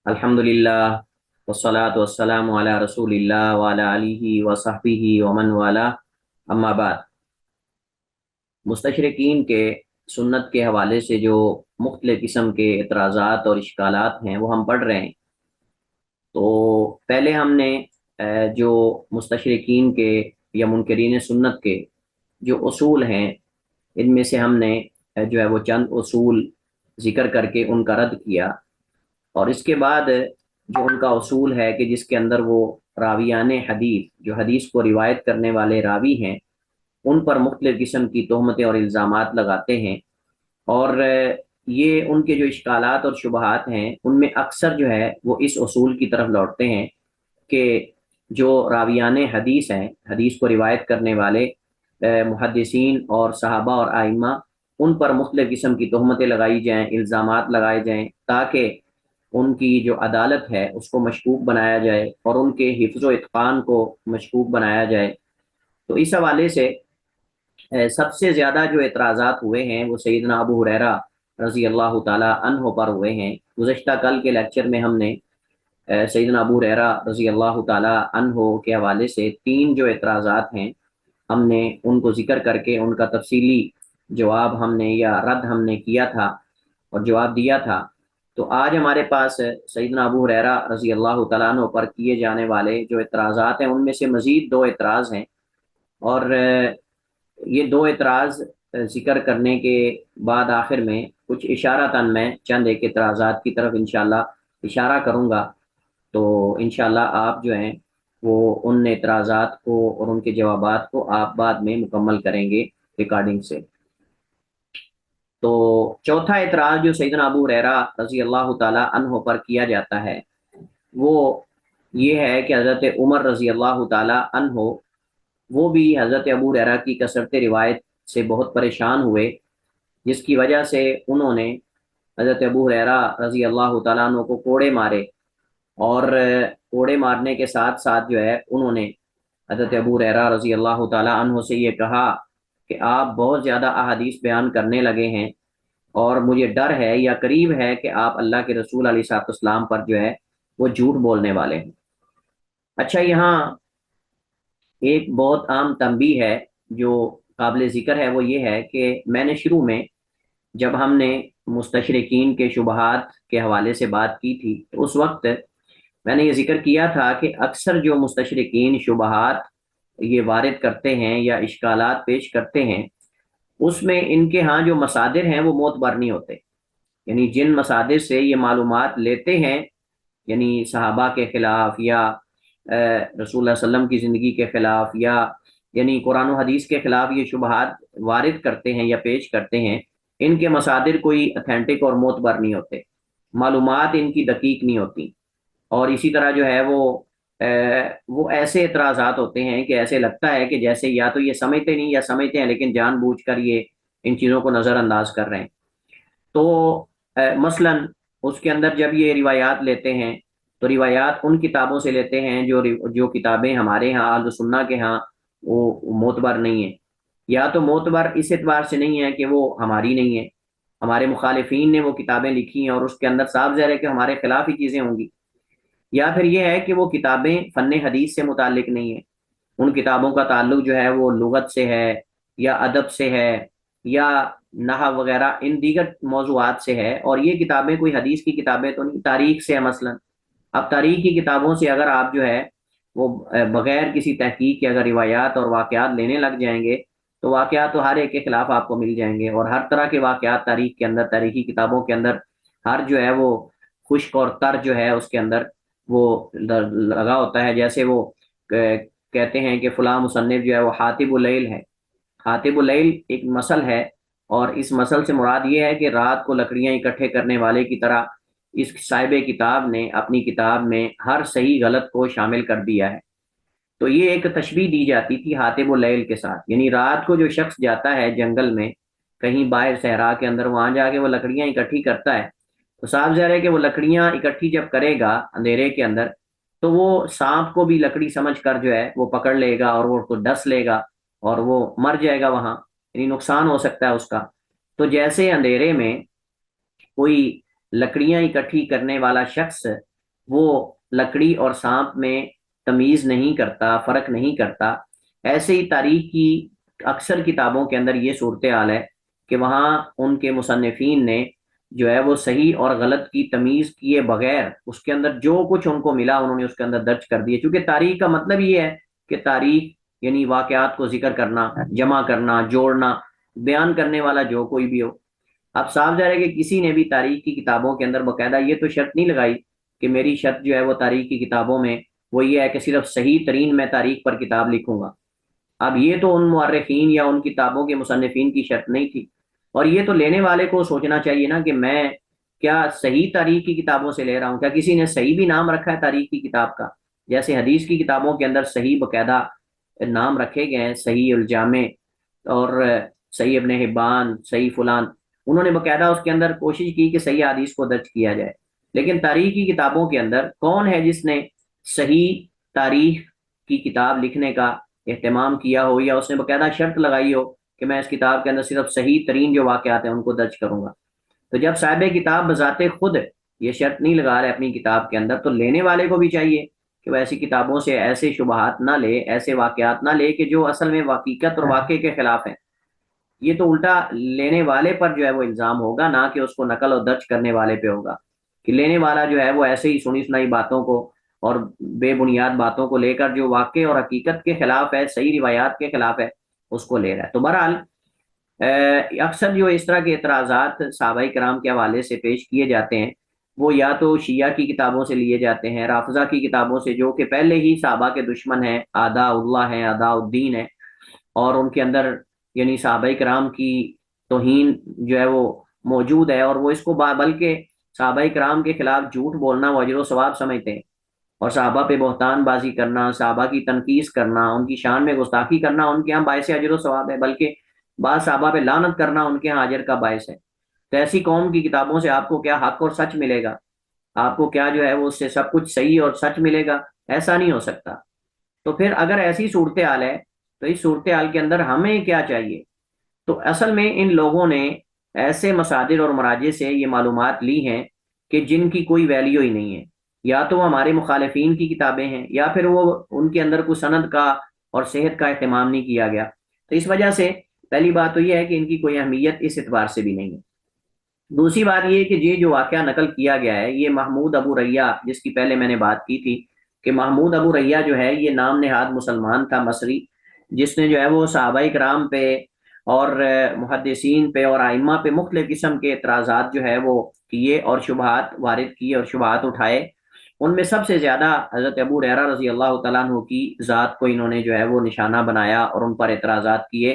الحمدللہ والصلاة والسلام علی رسول اللہ وعلی آلہ وصحبہ ومن والا، اما بعد۔ مستشرقین کے سنت کے حوالے سے جو مختلف قسم کے اعتراضات اور اشکالات ہیں وہ ہم پڑھ رہے ہیں۔ تو پہلے ہم نے جو مستشرقین کے یا منکرین سنت کے جو اصول ہیں، ان میں سے ہم نے جو ہے وہ چند اصول ذکر کر کے ان کا رد کیا، اور اس کے بعد جو ان کا اصول ہے کہ جس کے اندر وہ راویان حدیث، جو حدیث کو روایت کرنے والے راوی ہیں، ان پر مختلف قسم کی تہمتیں اور الزامات لگاتے ہیں، اور یہ ان کے جو اشکالات اور شبہات ہیں ان میں اکثر جو ہے وہ اس اصول کی طرف لوٹتے ہیں کہ جو راویان حدیث ہیں، حدیث کو روایت کرنے والے محدثین اور صحابہ اور ائمہ، ان پر مختلف قسم کی تہمتیں لگائی جائیں، الزامات لگائے جائیں، تاکہ ان کی جو عدالت ہے اس کو مشکوک بنایا جائے اور ان کے حفظ و اتقان کو مشکوک بنایا جائے۔ تو اس حوالے سے سب سے زیادہ جو اعتراضات ہوئے ہیں وہ سیدنا ابو ہریرہ رضی اللہ تعالی عنہ پر ہوئے ہیں۔ گزشتہ کل کے لیکچر میں ہم نے سیدنا ابو ہریرہ رضی اللہ تعالی عنہ کے حوالے سے 3 جو اعتراضات ہیں ہم نے ان کو ذکر کر کے ان کا تفصیلی جواب ہم نے یا رد ہم نے کیا تھا اور جواب دیا تھا۔ تو آج ہمارے پاس سیدنا ابو ہریرہ رضی اللہ تعالیٰ عنہ پر کیے جانے والے جو اعتراضات ہیں ان میں سے مزید 2 اعتراض ہیں، اور یہ 2 اعتراض ذکر کرنے کے بعد آخر میں کچھ اشارتاً میں چند ایک اعتراضات کی طرف انشاءاللہ اشارہ کروں گا۔ تو انشاءاللہ آپ جو ہیں وہ ان اعتراضات کو اور ان کے جوابات کو آپ بعد میں مکمل کریں گے ریکارڈنگ سے۔ تو چوتھا اعتراض جو سیدنا ابو ہریرہ رضی اللہ تعالی عنہ پر کیا جاتا ہے وہ یہ ہے کہ حضرت عمر رضی اللہ تعالی عنہ وہ بھی حضرت ابو ہریرہ کی کثرت روایت سے بہت پریشان ہوئے، جس کی وجہ سے انہوں نے حضرت ابو ہریرہ رضی اللہ تعالیٰ عنہ کو کوڑے مارے، اور کوڑے مارنے کے ساتھ ساتھ جو ہے انہوں نے حضرت ابو ہریرہ رضی اللہ تعالیٰ عنہ سے یہ کہا کہ آپ بہت زیادہ احادیث بیان کرنے لگے ہیں، اور مجھے ڈر ہے یا قریب ہے کہ آپ اللہ کے رسول علیہ الصلوۃ والسلام پر جو ہے وہ جھوٹ بولنے والے ہیں۔ اچھا، یہاں ایک بہت عام تنبیہ ہے جو قابل ذکر ہے، وہ یہ ہے کہ میں نے شروع میں جب ہم نے مستشرقین کے شبہات کے حوالے سے بات کی تھی تو اس وقت میں نے یہ ذکر کیا تھا کہ اکثر جو مستشرقین شبہات یہ وارد کرتے ہیں یا اشکالات پیش کرتے ہیں، اس میں ان کے ہاں جو مصادر ہیں وہ معتبر نہیں ہوتے، یعنی جن مصادر سے یہ معلومات لیتے ہیں، یعنی صحابہ کے خلاف یا رسول اللہ صلی اللہ علیہ وسلم کی زندگی کے خلاف، یا یعنی قرآن و حدیث کے خلاف یہ شبہات وارد کرتے ہیں یا پیش کرتے ہیں، ان کے مصادر کوئی اتھینٹک اور معتبر نہیں ہوتے، معلومات ان کی دقیق نہیں ہوتی، اور اسی طرح جو ہے وہ ایسے اعتراضات ہوتے ہیں کہ ایسے لگتا ہے کہ جیسے یا تو یہ سمجھتے نہیں یا سمجھتے ہیں لیکن جان بوجھ کر یہ ان چیزوں کو نظر انداز کر رہے ہیں۔ تو مثلا اس کے اندر جب یہ روایات لیتے ہیں تو روایات ان کتابوں سے لیتے ہیں جو کتابیں ہمارے ہاں اہل سنہ کے ہاں وہ معتبر نہیں ہیں، یا تو معتبر اس اعتبار سے نہیں ہے کہ وہ ہماری نہیں ہے، ہمارے مخالفین نے وہ کتابیں لکھی ہیں اور اس کے اندر صاف ظاہر ہے کہ ہمارے خلاف ہی چیزیں ہوں گی، یا پھر یہ ہے کہ وہ کتابیں فن حدیث سے متعلق نہیں ہیں، ان کتابوں کا تعلق جو ہے وہ لغت سے ہے یا ادب سے ہے یا نحو وغیرہ ان دیگر موضوعات سے ہے، اور یہ کتابیں کوئی حدیث کی کتابیں تو نہیں، تاریخ سے ہے مثلا۔ اب تاریخ کی کتابوں سے اگر آپ جو ہے وہ بغیر کسی تحقیق کے اگر روایات اور واقعات لینے لگ جائیں گے تو واقعات تو ہر ایک کے خلاف آپ کو مل جائیں گے، اور ہر طرح کے واقعات تاریخ کے اندر، تاریخی کتابوں کے اندر ہر جو ہے وہ خشک اور تر جو ہے اس کے اندر وہ لگا ہوتا ہے، جیسے وہ کہتے ہیں کہ فلاں مصنف جو ہے وہ حاتب اللیل ہے۔ حاتب اللیل ایک مثل ہے، اور اس مثل سے مراد یہ ہے کہ رات کو لکڑیاں اکٹھے کرنے والے کی طرح اس صاحب کتاب نے اپنی کتاب میں ہر صحیح غلط کو شامل کر دیا ہے۔ تو یہ ایک تشبیہ دی جاتی تھی حاتب اللیل کے ساتھ، یعنی رات کو جو شخص جاتا ہے جنگل میں کہیں باہر صحرا کے اندر، وہاں جا کے وہ لکڑیاں اکٹھی کرتا ہے، تو صاف ظاہر ہے کہ وہ لکڑیاں اکٹھی جب کرے گا اندھیرے کے اندر تو وہ سانپ کو بھی لکڑی سمجھ کر جو ہے وہ پکڑ لے گا اور وہ اس کو ڈس لے گا اور وہ مر جائے گا وہاں، یعنی نقصان ہو سکتا ہے اس کا۔ تو جیسے اندھیرے میں کوئی لکڑیاں اکٹھی کرنے والا شخص وہ لکڑی اور سانپ میں تمیز نہیں کرتا، فرق نہیں کرتا، ایسے ہی تاریخ کی اکثر کتابوں کے اندر یہ صورتحال ہے کہ وہاں ان کے مصنفین نے جو ہے وہ صحیح اور غلط کی تمیز کیے بغیر اس کے اندر جو کچھ ان کو ملا انہوں نے اس کے اندر درج کر دیے، چونکہ تاریخ کا مطلب یہ ہے کہ تاریخ یعنی واقعات کو ذکر کرنا، جمع کرنا، جوڑنا، بیان کرنے والا جو کوئی بھی ہو۔ اب صاف ظاہر ہے کہ کسی نے بھی تاریخ کی کتابوں کے اندر باقاعدہ یہ تو شرط نہیں لگائی کہ میری شرط جو ہے وہ تاریخ کی کتابوں میں وہ یہ ہے کہ صرف صحیح ترین میں تاریخ پر کتاب لکھوں گا۔ اب یہ تو ان مورخین یا ان کتابوں کے مصنفین کی شرط نہیں تھی، اور یہ تو لینے والے کو سوچنا چاہیے نا کہ میں کیا صحیح تاریخ کی کتابوں سے لے رہا ہوں؟ کیا کسی نے صحیح بھی نام رکھا ہے تاریخ کی کتاب کا؟ جیسے حدیث کی کتابوں کے اندر صحیح باقاعدہ نام رکھے گئے ہیں، صحیح الجامع اور صحیح ابن حبان، صحیح فلان، انہوں نے باقاعدہ اس کے اندر کوشش کی کہ صحیح حدیث کو درج کیا جائے۔ لیکن تاریخ کی کتابوں کے اندر کون ہے جس نے صحیح تاریخ کی کتاب لکھنے کا اہتمام کیا ہو، یا اس نے باقاعدہ شرط لگائی ہو کہ میں اس کتاب کے اندر صرف صحیح ترین جو واقعات ہیں ان کو درج کروں گا؟ تو جب صاحب کتاب بذات خود یہ شرط نہیں لگا رہے اپنی کتاب کے اندر، تو لینے والے کو بھی چاہیے کہ وہ ایسی کتابوں سے ایسے شبہات نہ لے، ایسے واقعات نہ لے کہ جو اصل میں حقیقت اور واقع کے خلاف ہیں۔ یہ تو الٹا لینے والے پر جو ہے وہ الزام ہوگا، نہ کہ اس کو نقل اور درج کرنے والے پہ ہوگا، کہ لینے والا جو ہے وہ ایسے ہی سنی سنائی باتوں کو اور بے بنیاد باتوں کو لے کر جو واقع اور حقیقت کے خلاف ہے، صحیح روایات کے خلاف ہے، اس کو لے رہا ہے۔ تو بہرحال اکثر جو اس طرح کے اعتراضات صحابہ کرام کے حوالے سے پیش کیے جاتے ہیں وہ یا تو شیعہ کی کتابوں سے لیے جاتے ہیں، رافضہ کی کتابوں سے، جو کہ پہلے ہی صحابہ کے دشمن ہیں، اعداء اللہ ہیں، اعداء الدین ہیں، اور ان کے اندر یعنی صحابہ کرام کی توہین جو ہے وہ موجود ہے، اور وہ اس کو بلکہ صحابہ کرام کے خلاف جھوٹ بولنا وہ اجر و ثواب سمجھتے ہیں، اور صحابہ پہ بہتان بازی کرنا، صحابہ کی تنقید کرنا، ان کی شان میں گستاخی کرنا ان کے ہاں باعث اجر و ثواب ہے، بلکہ بعض صحابہ پہ لعنت کرنا ان کے ہاں اجر کا باعث ہے۔ تو ایسی قوم کی کتابوں سے آپ کو کیا حق اور سچ ملے گا؟ آپ کو کیا جو ہے وہ اس سے سب کچھ صحیح اور سچ ملے گا؟ ایسا نہیں ہو سکتا۔ تو پھر اگر ایسی صورتحال ہے تو اس صورتحال کے اندر ہمیں کیا چاہیے؟ تو اصل میں ان لوگوں نے ایسے مصادر اور مراجع سے یہ معلومات لی ہیں کہ جن کی کوئی ویلیو ہی نہیں ہے، یا تو وہ ہمارے مخالفین کی کتابیں ہیں، یا پھر وہ ان کے اندر کوئی سند کا اور صحت کا اہتمام نہیں کیا گیا۔ تو اس وجہ سے پہلی بات تو یہ ہے کہ ان کی کوئی اہمیت اس اعتبار سے بھی نہیں ہے۔ دوسری بات یہ کہ یہ جو واقعہ نقل کیا گیا ہے یہ محمود ابو ریا، جس کی پہلے میں نے بات کی تھی کہ محمود ابو ریا جو ہے یہ نام نہاد مسلمان تھا مصری، جس نے جو ہے وہ صحابہ کرام پہ اور محدثین پہ اور ائمہ پہ مختلف قسم کے اعتراضات جو ہے وہ کیے اور شبہات وارد کیے اور شبہات اٹھائے۔ ان میں سب سے زیادہ حضرت ابو ہریرہ رضی اللہ تعالیٰ عنہ کی ذات کو انہوں نے جو ہے وہ نشانہ بنایا اور ان پر اعتراضات کیے۔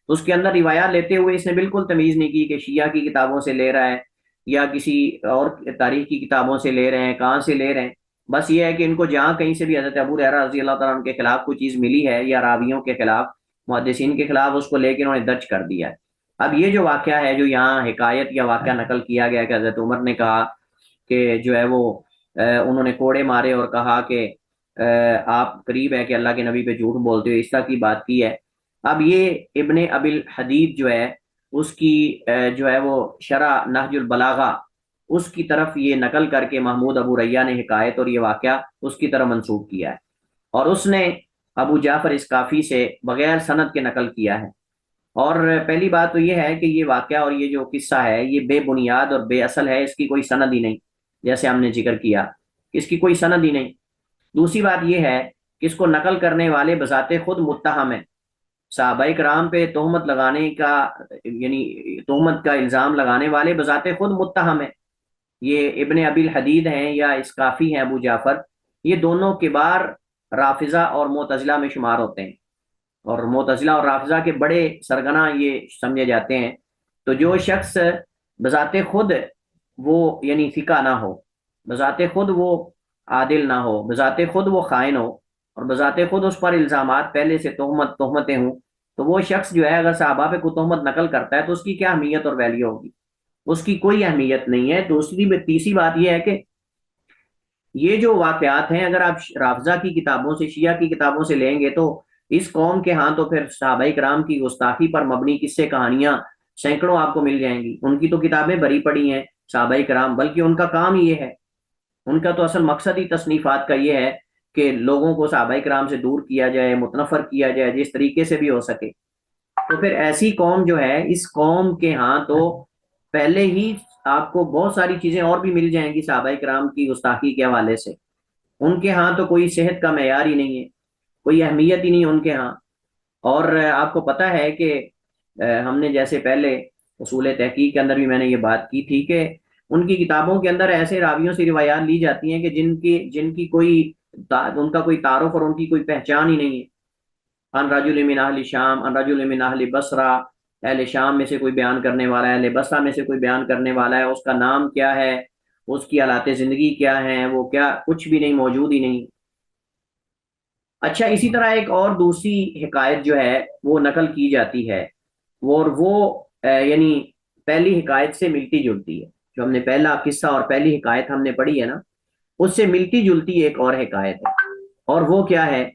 تو اس کے اندر روایات لیتے ہوئے اس نے بالکل تمیز نہیں کی کہ شیعہ کی کتابوں سے لے رہا ہے یا کسی اور تاریخ کی کتابوں سے لے رہے ہیں، کہاں سے لے رہے ہیں۔ بس یہ ہے کہ ان کو جہاں کہیں سے بھی حضرت ابو ہریرہ رضی اللہ تعالیٰ عنہ کے خلاف کوئی چیز ملی ہے یا راویوں کے خلاف، محدثین کے خلاف، اس کو لے کے انہوں نے درج کر دیا ہے۔ اب یہ جو واقعہ ہے جو یہاں حکایت یا واقعہ نقل کیا گیا کہ حضرت عمر نے کہا کہ جو ہے وہ انہوں نے کوڑے مارے اور کہا کہ آپ قریب ہے کہ اللہ کے نبی پہ جھوٹ بولتے ہو، اس طرح کی بات کی ہے۔ اب یہ ابن ابی الحدید جو ہے اس کی جو ہے وہ شرح نہج البلاغہ اس کی طرف یہ نقل کر کے محمود ابو ریا نے حکایت اور یہ واقعہ اس کی طرف منسوب کیا ہے، اور اس نے ابو جعفر اسکافی سے بغیر سند کے نقل کیا ہے۔ اور پہلی بات تو یہ ہے کہ یہ واقعہ اور یہ جو قصہ ہے یہ بے بنیاد اور بے اصل ہے، اس کی کوئی سند ہی نہیں، جیسے ہم نے ذکر کیا اس کی کوئی سند ہی نہیں۔ دوسری بات یہ ہے کہ اس کو نقل کرنے والے بذات خود متہم ہیں، صحابہ کرام پہ تہمت لگانے کا یعنی تہمت کا الزام لگانے والے بذات خود متہم ہیں۔ یہ ابن ابی الحدید ہیں یا اسکافی ہیں ابو جعفر، یہ دونوں کبار رافضہ اور معتزلہ میں شمار ہوتے ہیں، اور معتزلہ اور رافضہ کے بڑے سرگنا یہ سمجھے جاتے ہیں۔ تو جو شخص بذات خود وہ یعنی فقہ نہ ہو، بذات خود وہ عادل نہ ہو، بذات خود وہ خائن ہو، اور بذات خود اس پر الزامات پہلے سے تہمتیں ہوں، تو وہ شخص جو ہے اگر صحابہ پہ کوئی تہمت نقل کرتا ہے تو اس کی کیا اہمیت اور ویلیو ہوگی؟ اس کی کوئی اہمیت نہیں ہے۔ تیسری بات یہ ہے کہ یہ جو واقعات ہیں اگر آپ رافضہ کی کتابوں سے، شیعہ کی کتابوں سے لیں گے تو اس قوم کے ہاں تو پھر صحابہ کرام کی گستاخی پر مبنی قصے کہانیاں سینکڑوں آپ کو مل جائیں گی۔ ان کی تو کتابیں بھری پڑی ہیں صحابہ کرام، بلکہ ان کا کام یہ ہے ان کا تو اصل مقصد ہی تصنیفات کا یہ ہے کہ لوگوں کو صحابہ کرام سے دور کیا جائے، متنفر کیا جائے جس طریقے سے بھی ہو سکے۔ تو پھر ایسی قوم جو ہے، اس قوم کے ہاں تو پہلے ہی آپ کو بہت ساری چیزیں اور بھی مل جائیں گی صحابہ کرام کی گستاخی کے حوالے سے۔ ان کے ہاں تو کوئی صحت کا معیار ہی نہیں ہے، کوئی اہمیت ہی نہیں ان کے ہاں۔ اور آپ کو پتہ ہے کہ ہم نے جیسے پہلے اصول تحقیق کے اندر بھی میں نے یہ بات کی تھی کہ ان کی کتابوں کے اندر ایسے راویوں سے روایات لی جاتی ہیں کہ جن کی کوئی ان کا کوئی تعارف اور ان کی کوئی پہچان ہی نہیں ہے۔ ان رجل من اہل شام، ان رجل من اہل بصرہ، اہل شام میں سے کوئی بیان کرنے والا ہے، اہل بصرہ میں سے کوئی بیان کرنے والا ہے، اس کا نام کیا ہے، اس کی حالات زندگی کیا ہیں، وہ کیا، کچھ بھی نہیں، موجود ہی نہیں۔ اچھا، اسی طرح ایک اور دوسری حکایت جو ہے وہ نقل کی جاتی ہے، وہ یعنی پہلی حکایت سے ملتی جلتی ہے۔ جو ہم نے پہلا قصہ اور پہلی حکایت ہم نے پڑھی ہے نا، اس سے ملتی جلتی ایک اور حکایت ہے، اور وہ کیا ہے؟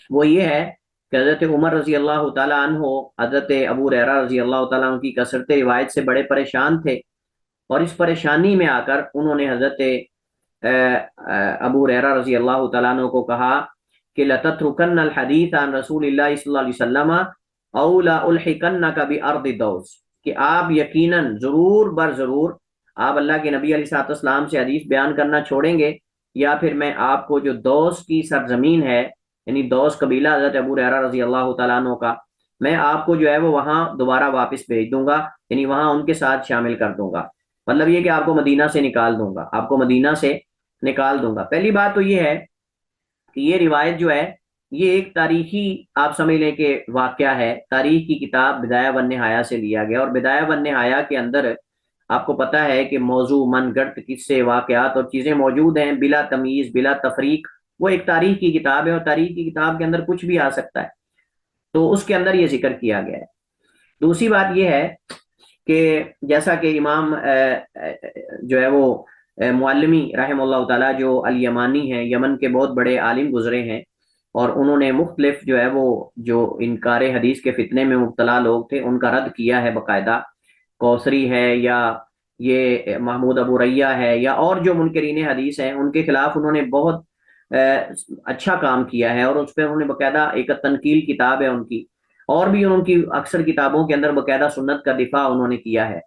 وہ یہ ہے کہ حضرت عمر رضی اللہ تعالیٰ عنہ حضرت ابو ہریرہ رضی اللہ تعالیٰ عنہ کی کثرت روایت سے بڑے پریشان تھے، اور اس پریشانی میں آ کر انہوں نے حضرت ابو ہریرہ رضی اللہ تعالیٰ عنہ کو کہا کہ لَتَتْرُكَنَّ الْحَدِيثَ عن رسول اللہ صلی اللہ علیہ وسلم أَوْ لَأُلْحِقَنَّكَ بِأَرْضِ دَوْسِ، کہ آپ یقیناً ضرور بر ضرور آپ اللہ کے نبی علیہ الصلوۃ والسلام سے حدیث بیان کرنا چھوڑیں گے، یا پھر میں آپ کو جو دوس کی سرزمین ہے، یعنی دوس قبیلہ حضرت ابو ہریرہ رضی اللہ تعالیٰ عنہ کا، میں آپ کو جو ہے وہ وہاں دوبارہ واپس بھیج دوں گا، یعنی وہاں ان کے ساتھ شامل کر دوں گا۔ مطلب یہ کہ آپ کو مدینہ سے نکال دوں گا، آپ کو مدینہ سے نکال دوں گا۔ پہلی بات تو یہ ہے کہ یہ روایت جو ہے یہ ایک تاریخی، آپ سمجھ لیں کہ واقعہ ہے، تاریخ کی کتاب بدایہ والنہایہ سے لیا گیا، اور بدایہ والنہایہ کے اندر آپ کو پتا ہے کہ موضوع، من گڑت، قصے، واقعات اور چیزیں موجود ہیں بلا تمیز، بلا تفریق۔ وہ ایک تاریخ کی کتاب ہے، اور تاریخ کی کتاب کے اندر کچھ بھی آ سکتا ہے، تو اس کے اندر یہ ذکر کیا گیا ہے۔ دوسری بات یہ ہے کہ جیسا کہ امام جو ہے وہ معلمی رحم اللہ تعالیٰ جو الیمانی ہیں، یمن کے بہت بڑے عالم گزرے ہیں، اور انہوں نے مختلف جو ہے وہ جو انکار حدیث کے فتنے میں مبتلا لوگ تھے ان کا رد کیا ہے باقاعدہ۔ کوثری ہے، یا یہ محمود ابو ریہ ہے، یا اور جو منکرین حدیث ہیں، ان کے خلاف انہوں نے بہت اچھا کام کیا ہے، اور اس پہ انہوں نے باقاعدہ ایک تنقیل کتاب ہے ان کی، اور بھی ان کی اکثر کتابوں کے اندر باقاعدہ سنت کا دفاع انہوں نے کیا ہے۔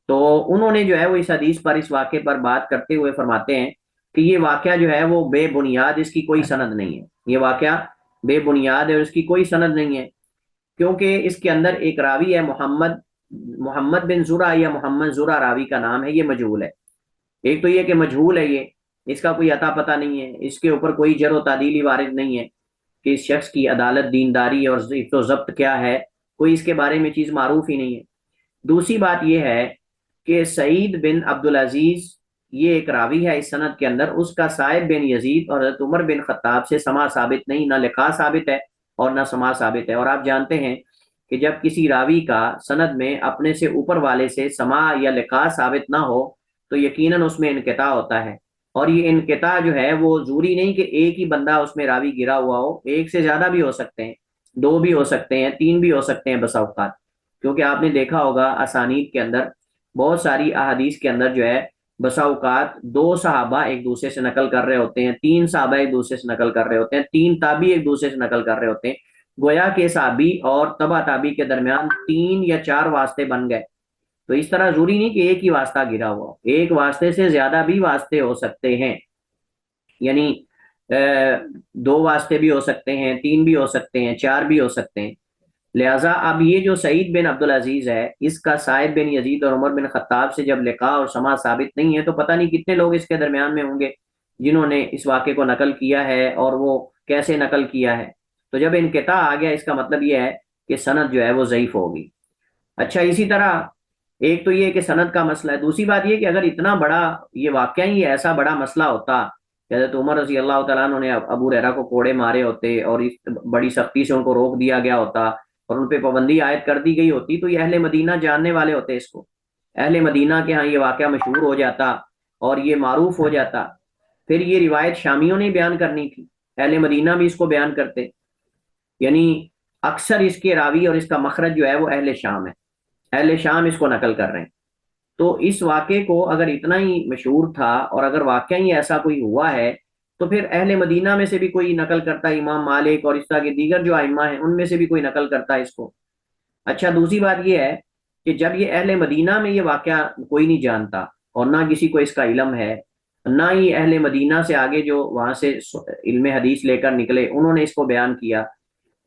تو انہوں نے جو ہے وہ اس حدیث پر، اس واقعے پر بات کرتے ہوئے فرماتے ہیں کہ یہ واقعہ جو ہے وہ بے بنیاد، اس کی کوئی سند نہیں ہے، یہ واقعہ بے بنیاد ہے اور اس کی کوئی سند نہیں ہے، کیونکہ اس کے اندر ایک راوی ہے محمد بن زرع، یا محمد زرع راوی کا نام ہے، یہ مجہول ہے۔ ایک تو یہ کہ مجہول ہے، یہ اس کا کوئی عطا پتہ نہیں ہے، اس کے اوپر کوئی جرح و تعدیلی وارد نہیں ہے کہ اس شخص کی عدالت، دینداری اور ضبط و ضبط کیا ہے، کوئی اس کے بارے میں چیز معروف ہی نہیں ہے۔ دوسری بات یہ ہے کہ سعید بن عبدالعزیز یہ ایک راوی ہے اس سند کے اندر، اس کا صائب بن یزید اور حضرت عمر بن خطاب سے سما ثابت نہیں، نہ لقاء ثابت ہے اور نہ سما ثابت ہے۔ اور آپ جانتے ہیں کہ جب کسی راوی کا سند میں اپنے سے اوپر والے سے سما یا لقاء ثابت نہ ہو تو یقیناً اس میں انقطاع ہوتا ہے، اور یہ انقطاع جو ہے وہ ضروری نہیں کہ ایک ہی بندہ اس میں راوی گرا ہوا ہو، ایک سے زیادہ بھی ہو سکتے ہیں، دو بھی ہو سکتے ہیں، تین بھی ہو سکتے ہیں بسا اوقات، کیونکہ آپ نے دیکھا ہوگا اسانید کے اندر بہت ساری احادیث کے اندر جو ہے بسا اوقات دو صحابہ ایک دوسرے سے نقل کر رہے ہوتے ہیں، تین صحابہ ایک دوسرے سے نقل کر رہے ہوتے ہیں، تین تابعی ایک دوسرے سے نقل کر رہے ہوتے ہیں، گویا کہ صحابی اور تبع تابعی کے درمیان تین یا چار واسطے بن گئے۔ تو اس طرح ضروری نہیں کہ ایک ہی واسطہ گرا ہوا ہو، ایک واسطے سے زیادہ بھی واسطے ہو سکتے ہیں، یعنی دو واسطے بھی ہو سکتے ہیں، تین بھی ہو سکتے ہیں، چار بھی ہو سکتے ہیں۔ لہٰذا اب یہ جو سعید بن عبدالعزیز ہے، اس کا صائب بن یزید اور عمر بن خطاب سے جب لقاء اور سما ثابت نہیں ہے تو پتہ نہیں کتنے لوگ اس کے درمیان میں ہوں گے جنہوں نے اس واقعے کو نقل کیا ہے، اور وہ کیسے نقل کیا ہے۔ تو جب انقطاع آ گیا، اس کا مطلب یہ ہے کہ سند جو ہے وہ ضعیف ہوگی۔ اچھا، اسی طرح ایک تو یہ کہ سند کا مسئلہ ہے، دوسری بات یہ کہ اگر اتنا بڑا یہ واقعہ ہی ایسا بڑا مسئلہ ہوتا کہ حضرت عمر رضی اللہ تعالیٰ عنہ نے ابو ہریرہ کو کوڑے مارے ہوتے اور اس بڑی سختی سے ان کو روک دیا گیا ہوتا اور ان پہ پابندی عائد کر دی گئی ہوتی، تو یہ اہل مدینہ جاننے والے ہوتے اس کو، اہل مدینہ کے ہاں یہ واقعہ مشہور ہو جاتا اور یہ معروف ہو جاتا، پھر یہ روایت شامیوں نے بیان کرنی تھی، اہل مدینہ بھی اس کو بیان کرتے، یعنی اکثر اس کے راوی اور اس کا مخرج جو ہے وہ اہل شام ہے، اہل شام اس کو نقل کر رہے ہیں۔ تو اس واقعے کو اگر اتنا ہی مشہور تھا اور اگر واقعہ ہی ایسا کوئی ہوا ہے تو پھر اہل مدینہ میں سے بھی کوئی نقل کرتا ہے، امام مالک اور اس طرح کے دیگر جو ائمہ ہیں ان میں سے بھی کوئی نقل کرتا ہے اس کو۔ اچھا، دوسری بات یہ ہے کہ جب یہ اہل مدینہ میں یہ واقعہ کوئی نہیں جانتا اور نہ کسی کو اس کا علم ہے، نہ ہی اہل مدینہ سے آگے جو وہاں سے علم حدیث لے کر نکلے انہوں نے اس کو بیان کیا،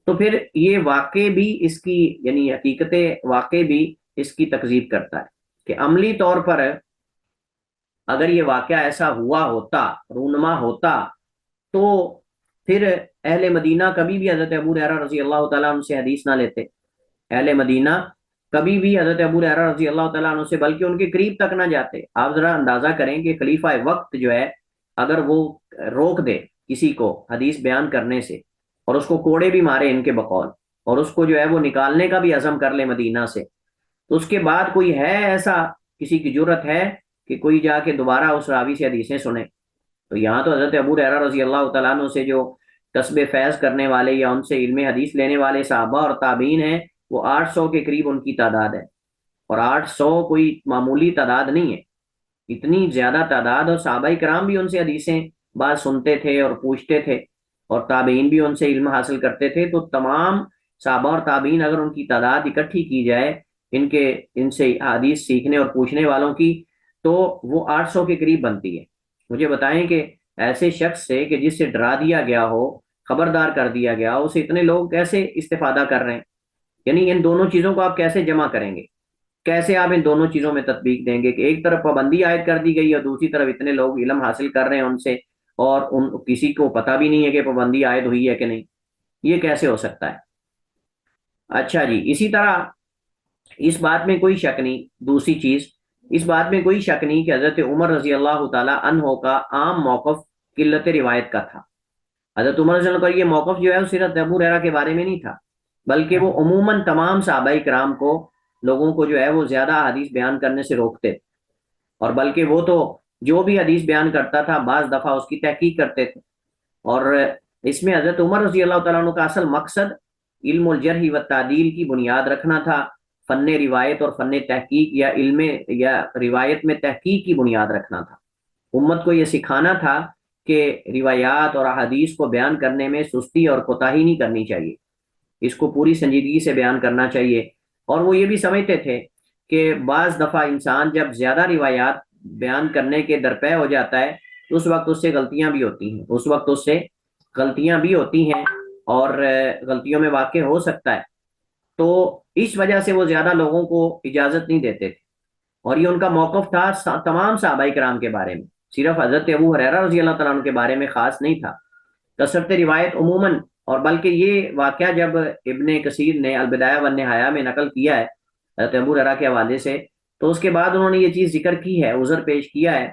تو پھر یہ واقع بھی اس کی یعنی حقیقت واقع بھی اس کی تکذیب کرتا ہے کہ عملی طور پر اگر یہ واقعہ ایسا ہوا ہوتا، رونما ہوتا، تو پھر اہل مدینہ کبھی بھی حضرت ابو ہریرہ رضی اللہ تعالیٰ عنہ سے حدیث نہ لیتے۔ اہل مدینہ کبھی بھی حضرت ابو ہریرہ رضی اللہ تعالیٰ عنہ سے بلکہ ان کے قریب تک نہ جاتے۔ آپ ذرا اندازہ کریں کہ خلیفہ وقت جو ہے اگر وہ روک دے کسی کو حدیث بیان کرنے سے اور اس کو کوڑے بھی مارے ان کے بقول اور اس کو جو ہے وہ نکالنے کا بھی عزم کر لے مدینہ سے، تو اس کے بعد کوئی ہے ایسا، کسی کی جرت ہے کہ کوئی جا کے دوبارہ اس راوی سے حدیثیں سنے؟ تو یہاں تو حضرت ابو ہریرہ رضی اللہ تعالیٰ عنہ سے جو کسب فیض کرنے والے یا ان سے علم حدیث لینے والے صحابہ اور تابعین ہیں وہ 800 کے قریب ان کی تعداد ہے، اور 800 کوئی معمولی تعداد نہیں ہے، اتنی زیادہ تعداد، اور صحابہ کرام بھی ان سے حدیثیں بعض سنتے تھے اور پوچھتے تھے اور تابعین بھی ان سے علم حاصل کرتے تھے۔ تو تمام صحابہ اور تابعین اگر ان کی تعداد اکٹھی کی جائے ان سے حدیث سیکھنے اور پوچھنے والوں کی، تو وہ 800 کے قریب بنتی ہے۔ مجھے بتائیں کہ ایسے شخص سے کہ جس سے ڈرا دیا گیا ہو، خبردار کر دیا گیا ہو، اسے اتنے لوگ کیسے استفادہ کر رہے ہیں؟ یعنی ان دونوں چیزوں کو آپ کیسے جمع کریں گے؟ کیسے آپ ان دونوں چیزوں میں تطبیق دیں گے کہ ایک طرف پابندی عائد کر دی گئی اور دوسری طرف اتنے لوگ علم حاصل کر رہے ہیں ان سے، اور کسی کو پتہ بھی نہیں ہے کہ پابندی عائد ہوئی ہے کہ نہیں؟ یہ کیسے ہو سکتا ہے؟ اچھا جی، اسی طرح اس بات میں کوئی شک نہیں، دوسری چیز، اس بات میں کوئی شک نہیں کہ حضرت عمر رضی اللہ تعالی عنہ کا عام موقف قلت روایت کا تھا۔ حضرت عمر رضی اللہ عنہ کا یہ موقف جو ہے وہ صرف ابو ہریرہ کے بارے میں نہیں تھا، بلکہ وہ عموماً تمام صحابہ کرام کو، لوگوں کو جو ہے وہ زیادہ حدیث بیان کرنے سے روکتے، اور بلکہ وہ تو جو بھی حدیث بیان کرتا تھا بعض دفعہ اس کی تحقیق کرتے تھے۔ اور اس میں حضرت عمر رضی اللہ تعالیٰ عنہ کا اصل مقصد علم الجرح و تعدیل کی بنیاد رکھنا تھا، فن روایت اور فن تحقیق یا علم یا روایت میں تحقیق کی بنیاد رکھنا تھا۔ امت کو یہ سکھانا تھا کہ روایات اور احادیث کو بیان کرنے میں سستی اور کوتاہی نہیں کرنی چاہیے، اس کو پوری سنجیدگی سے بیان کرنا چاہیے۔ اور وہ یہ بھی سمجھتے تھے کہ بعض دفعہ انسان جب زیادہ روایات بیان کرنے کے درپے ہو جاتا ہے تو اس وقت اس سے غلطیاں بھی ہوتی ہیں، اور غلطیوں میں واقع ہو سکتا ہے، تو اس وجہ سے وہ زیادہ لوگوں کو اجازت نہیں دیتے تھے۔ اور یہ ان کا موقف تھا تمام صحابہ کرام کے بارے میں، صرف حضرت ابو ہریرہ رضی اللہ تعالیٰ عنہ کے بارے میں خاص نہیں تھا۔ کثرت روایت عموماً، اور بلکہ یہ واقعہ جب ابن کثیر نے البدایہ والنہایہ میں نقل کیا ہے حضرت ابو ہریرہ کے حوالے سے، تو اس کے بعد انہوں نے یہ چیز ذکر کی ہے، عذر پیش کیا ہے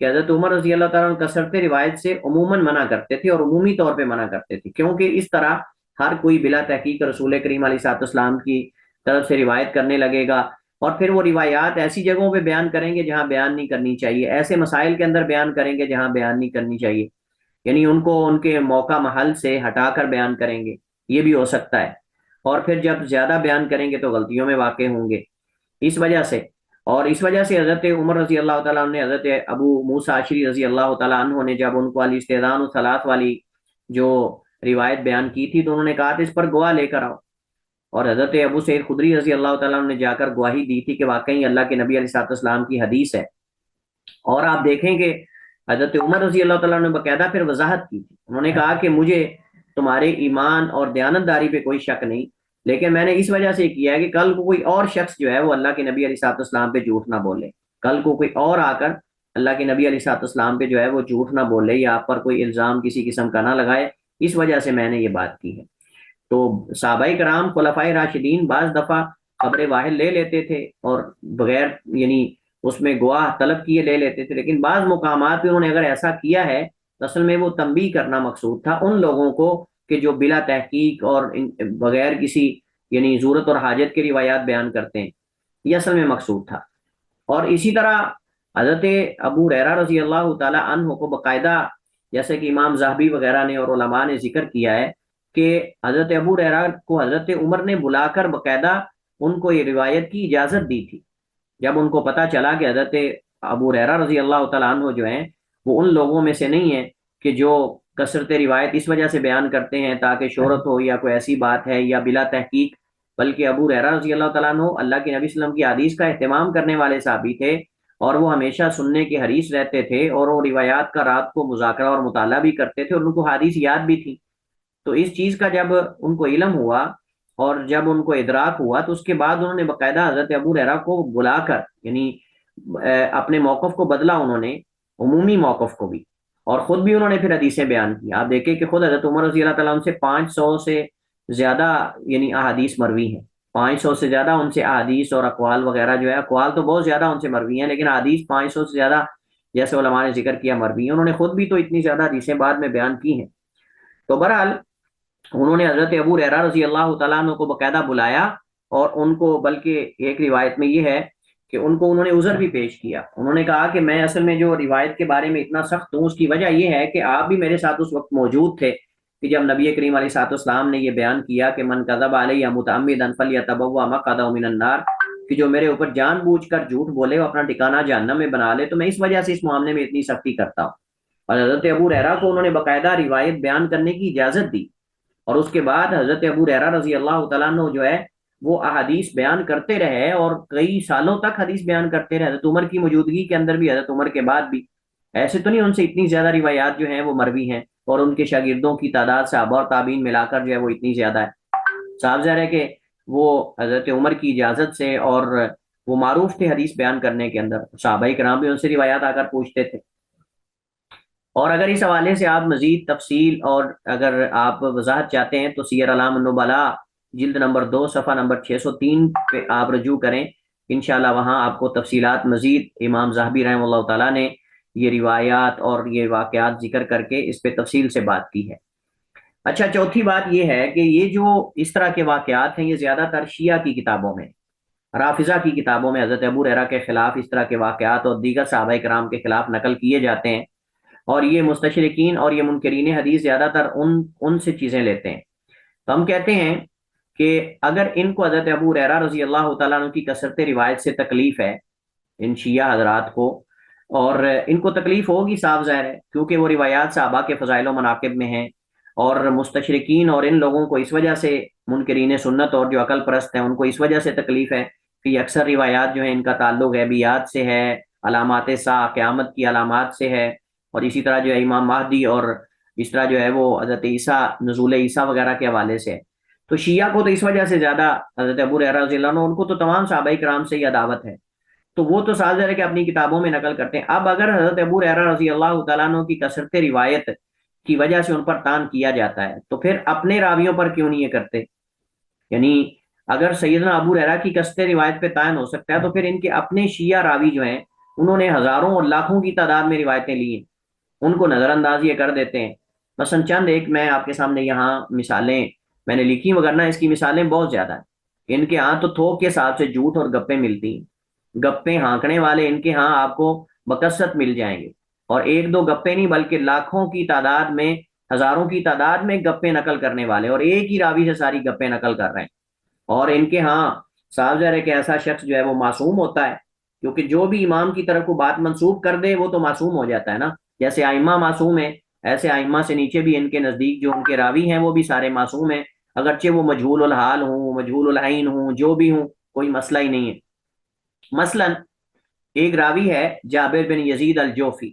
کہ حضرت عمر رضی اللہ تعالیٰ عنہ کثرت روایت سے عموماً منع کرتے تھے اور عمومی طور پہ منع کرتے تھے، کیونکہ اس طرح ہر کوئی بلا تحقیق رسول کریم علیہ الصلوۃ والسلام کی طرف سے روایت کرنے لگے گا، اور پھر وہ روایات ایسی جگہوں پہ بیان کریں گے جہاں بیان نہیں کرنی چاہیے، ایسے مسائل کے اندر بیان کریں گے جہاں بیان نہیں کرنی چاہیے، یعنی ان کو ان کے موقع محل سے ہٹا کر بیان کریں گے، یہ بھی ہو سکتا ہے۔ اور پھر جب زیادہ بیان کریں گے تو غلطیوں میں واقع ہوں گے، اس وجہ سے۔ اور اس وجہ سے حضرت عمر رضی اللہ تعالیٰ عنہ نے حضرت ابو موسیٰ اشعری رضی اللہ تعالیٰ عنہ نے جب ان کو الاستئذان الثلاث والی جو روایت بیان کی تھی تو انہوں نے کہا تھا اس پر گواہ لے کر آؤ، اور حضرت ابو سعید خدری رضی اللہ تعالیٰ عنہ نے جا کر گواہی دی تھی کہ واقعی اللہ کے نبی علیہ الصلوۃ والسلام کی حدیث ہے۔ اور آپ دیکھیں کہ حضرت عمر رضی اللہ تعالیٰ نے باقاعدہ پھر وضاحت کی تھی، انہوں نے کہا کہ مجھے تمہارے ایمان اور دیانتداری پہ کوئی شک نہیں، لیکن میں نے اس وجہ سے کیا ہے کہ کل کو کوئی اور شخص جو ہے وہ اللہ کے نبی علیہ الصلوۃ والسلام پہ جھوٹ نہ بولے، کل کو کوئی اور آ کر اللہ کے نبی علیہ الصلوۃ والسلام پہ جو ہے وہ جھوٹ نہ بولے یا آپ پر کوئی الزام کسی قسم کا نہ لگائے، اس وجہ سے میں نے یہ بات کی ہے۔ تو صحابہ کرام خلفائے راشدین بعض دفعہ خبر واحد لے لیتے تھے اور بغیر یعنی اس میں گواہ طلب کیے لے لیتے تھے، لیکن بعض مقامات پہ انہوں نے اگر ایسا کیا ہے اصل میں وہ تنبیہ کرنا مقصود تھا ان لوگوں کو کہ جو بلا تحقیق اور بغیر کسی یعنی ضرورت اور حاجت کے روایات بیان کرتے ہیں، یہ اصل میں مقصود تھا۔ اور اسی طرح حضرت ابو ہریرہ رضی اللہ تعالی عنہ کو باقاعدہ، جیسے کہ امام ذہبی وغیرہ نے اور علماء نے ذکر کیا ہے کہ حضرت ابو ہریرہ کو حضرت عمر نے بلا کر باقاعدہ ان کو یہ روایت کی اجازت دی تھی، جب ان کو پتہ چلا کہ حضرت ابو ہریرہ رضی اللہ تعالیٰ عنہ جو ہیں وہ ان لوگوں میں سے نہیں ہیں کہ جو کثرت روایت اس وجہ سے بیان کرتے ہیں تاکہ شہرت ہو یا کوئی ایسی بات ہے یا بلا تحقیق، بلکہ ابو ہریرہ رضی اللہ تعالیٰ عنہ اللہ کے نبی صلی اللہ علیہ وسلم کی حدیث کا اہتمام کرنے والے صحابی تھے، اور وہ ہمیشہ سننے کے حریص رہتے تھے، اور وہ روایات کا رات کو مذاکرہ اور مطالعہ بھی کرتے تھے، اور ان کو حدیث یاد بھی تھی۔ تو اس چیز کا جب ان کو علم ہوا اور جب ان کو ادراک ہوا تو اس کے بعد انہوں نے باقاعدہ حضرت ابو ہریرہ کو بلا کر، یعنی اپنے موقف کو بدلا انہوں نے، عمومی موقف کو بھی، اور خود بھی انہوں نے پھر حدیثیں بیان کی۔ آپ دیکھیں کہ خود حضرت عمر رضی اللہ تعالیٰ عنہ سے 500 سے زیادہ یعنی احادیث مروی ہیں، 500 سے زیادہ ان سے احادیث اور اقوال وغیرہ جو ہے، اقوال تو بہت زیادہ ان سے مروی ہیں لیکن احادیث 500 سے زیادہ جیسے علماء نے ذکر کیا مروی ہیں۔ انہوں نے خود بھی تو اتنی زیادہ حدیثیں بعد میں بیان کی ہیں۔ تو بہرحال انہوں نے حضرت ابو ہریرہ رضی اللہ تعالیٰ عنہ کو باقاعدہ بلایا، اور ان کو بلکہ ایک روایت میں یہ ہے کہ ان کو انہوں نے عذر بھی پیش کیا۔ انہوں نے کہا کہ میں اصل میں جو روایت کے بارے میں اتنا سخت ہوں اس کی وجہ یہ ہے کہ آپ بھی میرے ساتھ اس وقت موجود تھے کہ جب نبی کریم علیہ الصلوۃ والسلام نے یہ بیان کیا کہ من کذب علیہ متعمدا فلیتبوأ مقعدہ من النار، کہ جو میرے اوپر جان بوجھ کر جھوٹ بولے وہ اپنا ٹھکانہ جہنم میں بنا لے، تو میں اس وجہ سے اس معاملے میں اتنی سختی کرتا ہوں۔ اور حضرت ابو ہریرہ کو انہوں نے باقاعدہ روایت بیان کرنے کی اجازت دی، اور اس کے بعد حضرت ابو ہریرہ رضی اللہ تعالیٰ عنہ جو ہے وہ احادیث بیان کرتے رہے، اور کئی سالوں تک حدیث بیان کرتے رہے، حضرت عمر کی موجودگی کے اندر بھی، حضرت عمر کے بعد بھی۔ ایسے تو نہیں ان سے اتنی زیادہ روایات جو ہیں وہ مروی ہیں، اور ان کے شاگردوں کی تعداد صحابہ اور تابعین ملا کر جو ہے وہ اتنی زیادہ ہے۔ صاحب ظاہر ہے کہ وہ حضرت عمر کی اجازت سے، اور وہ معروف تھے حدیث بیان کرنے کے اندر، صحابہ کرام بھی ان سے روایات آ کر پوچھتے تھے۔ اور اگر اس حوالے سے آپ مزید تفصیل اور اگر آپ وضاحت چاہتے ہیں تو سیر اعلام النبلاء جلد نمبر 2 صفحہ نمبر 603 پہ آپ رجوع کریں، انشاءاللہ وہاں آپ کو تفصیلات مزید امام ذہبی رحمہ اللہ تعالیٰ نے یہ روایات اور یہ واقعات ذکر کر کے اس پہ تفصیل سے بات کی ہے۔ اچھا، چوتھی بات یہ ہے کہ یہ جو اس طرح کے واقعات ہیں یہ زیادہ تر شیعہ کی کتابوں میں، رافضہ کی کتابوں میں حضرت ابو ہریرہ کے خلاف اس طرح کے واقعات اور دیگر صحابہ کرام کے خلاف نقل کیے جاتے ہیں، اور یہ مستشرقین اور یہ منکرین حدیث زیادہ تر ان سے چیزیں لیتے ہیں۔ تو ہم کہتے ہیں کہ اگر ان کو حضرت ابو ہریرہ رضی اللہ تعالیٰ عنہ کی کثرت روایت سے تکلیف ہے، ان شیعہ حضرات کو، اور ان کو تکلیف ہوگی صاف ظاہر ہے کیونکہ وہ روایات صحابہ کے فضائل و مناقب میں ہیں، اور مستشرقین اور ان لوگوں کو اس وجہ سے، منکرین سنت اور جو عقل پرست ہیں ان کو اس وجہ سے تکلیف ہے کہ یہ اکثر روایات جو ہیں ان کا تعلق غیبیات سے ہے، علامات ساعہ، قیامت کی علامات سے ہے، اور اسی طرح جو ہے امام مہدی اور اس طرح جو ہے وہ حضرت عیسیٰ، نزول عیسیٰ وغیرہ کے حوالے سے ہے۔ تو شیعہ کو تو اس وجہ سے زیادہ حضرت ابو ہریرہ رضی اللہ عنہ، ان کو تو تمام صحابہ کرام سے یہ دعوت ہے، تو وہ تو ساز ہے کہ اپنی کتابوں میں نقل کرتے ہیں۔ اب اگر حضرت ابو ہریرہ رضی اللہ تعالیٰ عنہ کی کثرت روایت کی وجہ سے ان پر تان کیا جاتا ہے تو پھر اپنے راویوں پر کیوں نہیں یہ کرتے؟ یعنی اگر سیدنا ابو ہریرہ کی کثرت روایت پہ تعین ہو سکتا ہے تو پھر ان کے اپنے شیعہ راوی جو ہیں انہوں نے ہزاروں اور لاکھوں کی تعداد میں روایتیں لی ہیں، ان کو نظر انداز یہ کر دیتے ہیں۔ مثلا چند ایک میں آپ کے سامنے یہاں مثالیں میں نے لکھی، مگر اس کی مثالیں بہت زیادہ ہیں۔ ان کے ہاں تو تھوک کے حساب سے جھوٹ اور گپے ملتی ہیں، گپے ہانکنے والے ان کے ہاں آپ کو بکثرت مل جائیں گے، اور ایک دو گپے نہیں بلکہ لاکھوں کی تعداد میں، ہزاروں کی تعداد میں گپے نقل کرنے والے، اور ایک ہی راوی سے ساری گپے نقل کر رہے ہیں۔ اور ان کے ہاں صاف ظاہر ہے کہ ایسا شخص جو ہے وہ معصوم ہوتا ہے، کیونکہ جو بھی امام کی طرف کو بات منسوب کر دے وہ تو معصوم ہو جاتا ہے نا، جیسے ائمہ معصوم ہیں ایسے ائمہ سے نیچے بھی ان کے نزدیک جو ان کے راوی ہیں وہ بھی سارے معصوم ہیں، اگرچہ وہ مجہول الحال ہوں، مجہول العین ہوں، جو بھی ہوں، کوئی مسئلہ ہی نہیں ہے۔ مثلا ایک راوی ہے جابر بن یزید الجوفی،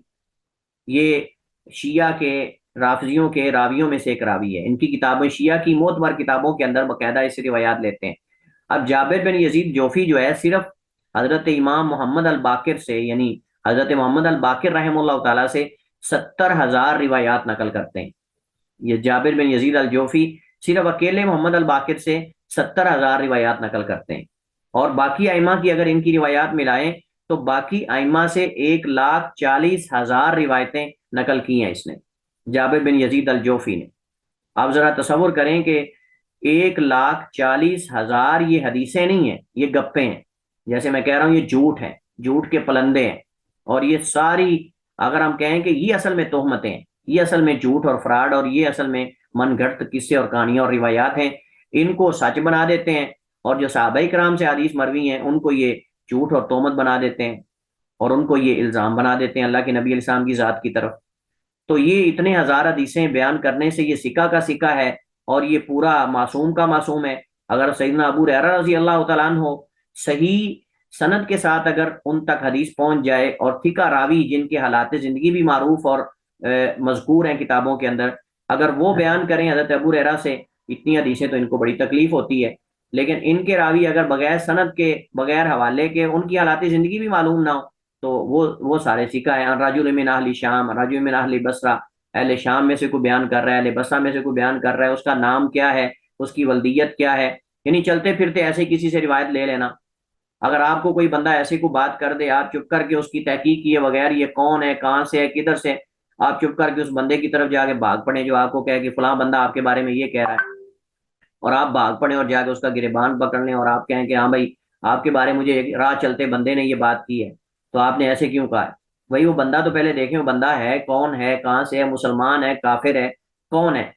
یہ شیعہ کے رافضیوں کے راویوں میں سے ایک راوی ہے، ان کی کتابیں شیعہ کی معتبر کتابوں کے اندر باقاعدہ اس سے روایات لیتے ہیں۔ اب جابر بن یزید جوفی جو ہے صرف حضرت امام محمد الباقر سے، یعنی حضرت محمد الباقر رحمہ اللہ تعالیٰ سے 70,000 روایات نقل کرتے ہیں۔ یہ جابر بن یزید الجوفی صرف اکیلے محمد الباقر سے 70,000 روایات نقل کرتے ہیں، اور باقی ائمہ کی اگر ان کی روایات ملائیں تو باقی ائمہ سے 1,40,000 روایتیں نقل کی ہیں اس نے، جابر بن یزید الجوفی نے۔ آپ ذرا تصور کریں کہ 1,40,000 یہ حدیثیں نہیں ہیں، یہ گپے ہیں، جیسے میں کہہ رہا ہوں یہ جھوٹ ہیں، جھوٹ کے پلندے ہیں، اور یہ ساری اگر ہم کہیں کہ یہ اصل میں تہمتیں ہیں، یہ اصل میں جھوٹ اور فراڈ، اور یہ اصل میں من گھڑت قصے اور کہانیاں اور روایات ہیں، ان کو سچ بنا دیتے ہیں، اور جو صحابہ کرام سے حدیث مروی ہیں ان کو یہ جھوٹ اور تہمت بنا دیتے ہیں اور ان کو یہ الزام بنا دیتے ہیں اللہ کے نبی علیہ السلام کی ذات کی طرف۔ تو یہ اتنے ہزار حدیثیں بیان کرنے سے یہ سکہ کا سکہ ہے، اور یہ پورا معصوم کا معصوم ہے۔ اگر سیدنا ابو ہریرہ رضی اللہ تعالیٰ عنہ صحیح سند کے ساتھ اگر ان تک حدیث پہنچ جائے، اور ثقہ راوی جن کے حالات زندگی بھی معروف اور مذکور ہیں کتابوں کے اندر، اگر وہ بیان کریں حضرت ابو ہریرہ سے اتنی حدیثیں، تو ان کو بڑی تکلیف ہوتی ہے۔ لیکن ان کے راوی اگر بغیر سند کے، بغیر حوالے کے، ان کی حالات زندگی بھی معلوم نہ ہو، تو وہ سارے سکہ ہیں۔ رجل من اہل شام، رجل من اہل بصرہ، اہل شام میں سے کوئی بیان کر رہا ہے، اہل بصرہ میں سے کوئی بیان کر رہا ہے، اس کا نام کیا ہے، اس کی ولدیت کیا ہے، یعنی چلتے پھرتے ایسے کسی سے روایت لے لینا۔ اگر آپ کو کوئی بندہ ایسے کو بات کر دے، آپ چپ کر کے اس کی تحقیق کیے بغیر یہ کون ہے، کہاں سے ہے، کدھر سے، آپ چپ کر کے اس بندے کی طرف جا کے بھاگ پڑے جو آپ کو کہے کہ فلاں بندہ آپ کے بارے میں یہ کہہ رہا ہے، اور آپ بھاگ پڑے اور جا کے اس کا گریبان پکڑ لیں اور آپ کہیں کہ ہاں بھائی آپ کے بارے میں مجھے راہ چلتے بندے نے یہ بات کی ہے، تو آپ نے ایسے کیوں کہا ہے؟ بھائی وہ بندہ تو پہلے دیکھیں، وہ بندہ ہے کون، ہے کہاں سے ہے، مسلمان ہے کافر ہے کون ہے؟